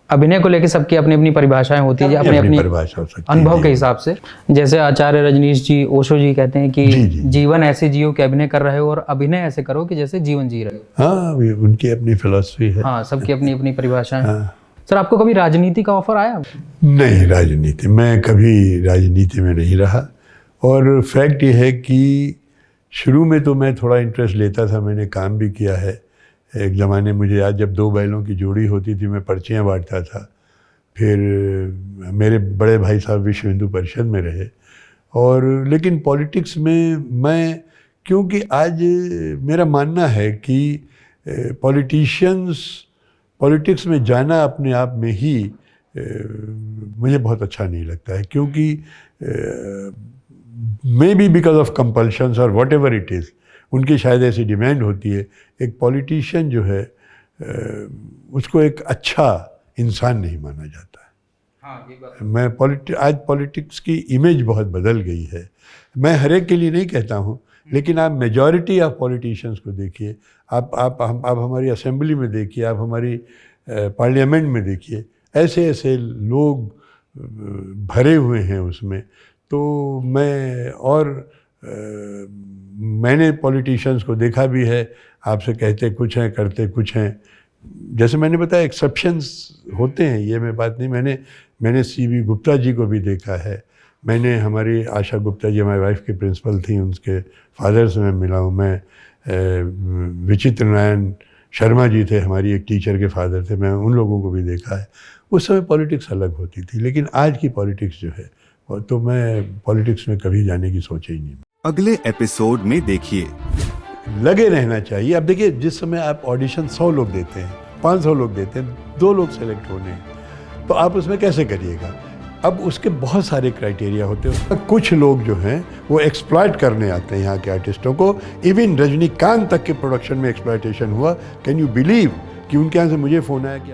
अभिनय को लेकर सबकी अपनी अपनी परिभाषाएं होती है, अपनी अपनी परिभाषा हो सकती है अनुभव के हिसाब से। जैसे आचार्य रजनीश जी, ओशो जी कहते हैं कि जीवन ऐसे जियो कि अभिनय कर रहे हो, और अभिनय ऐसे करो कि जैसे जीवन जी रहे हो। हाँ, उनकी अपनी फिलॉसफी है। हाँ, सबकी अपनी अपनी परिभाषाएं। सर, आपको कभी राजनीति का ऑफर आया? नहीं, राजनीति, मैं कभी राजनीति में नहीं रहा। और फैक्ट ये है कि शुरू में तो मैं थोड़ा इंटरेस्ट लेता था, मैंने काम भी किया है। एक ज़माने मुझे याद, जब 2 बैलों की जोड़ी होती थी, मैं पर्चियाँ बांटता था। फिर मेरे बड़े भाई साहब विश्व हिंदू परिषद में रहे। और लेकिन पॉलिटिक्स में मैं, क्योंकि आज मेरा मानना है कि पॉलिटिक्स में जाना अपने आप में ही मुझे बहुत अच्छा नहीं लगता है, क्योंकि may be because of compulsions और वॉट एवर इट इज़, उनकी शायद ऐसी डिमांड होती है। एक पॉलिटिशियन जो है उसको एक अच्छा इंसान नहीं माना जाता है। हाँ, ये बात। आज पॉलिटिक्स की इमेज बहुत बदल गई है। मैं हर एक के लिए नहीं कहता हूँ, लेकिन आप मेजॉरिटी ऑफ पॉलिटिशियंस को देखिए, आप हमारी असेंबली में देखिए, आप हमारी पार्लियामेंट में देखिए, ऐसे ऐसे लोग भरे हुए हैं उसमें। तो मैंने पॉलिटिशियंस को देखा भी है, आपसे कहते कुछ हैं, करते कुछ हैं। जैसे मैंने बताया, एक्सेप्शंस होते हैं, ये मैं बात नहीं, मैंने CV गुप्ता जी को भी देखा है। मैंने हमारी आशा गुप्ता जी हमारी वाइफ की प्रिंसिपल थी, उनके फादर से मैं मिला हूँ। मैं विचित्र नारायण शर्मा जी थे, हमारी एक टीचर के फादर थे, मैं उन लोगों को भी देखा है। उस समय पॉलिटिक्स अलग होती थी, लेकिन आज की पॉलिटिक्स जो है, तो मैं पॉलिटिक्स में कभी जाने की सोचा ही नहीं। अगले एपिसोड में देखिए। लगे रहना चाहिए। अब देखिए, जिस समय आप ऑडिशन 100 लोग देते हैं, 500 लोग देते हैं, 2 लोग सेलेक्ट होने हैं, तो आप उसमें कैसे करिएगा? अब उसके बहुत सारे क्राइटेरिया होते हैं। कुछ लोग जो हैं वो एक्सप्लॉइट करने आते हैं यहाँ के आर्टिस्टों को। इवन रजनीकांत तक के प्रोडक्शन में एक्सप्लॉइटेशन हुआ। कैन यू बिलीव कि उनके यहाँ से मुझे फ़ोन आया कि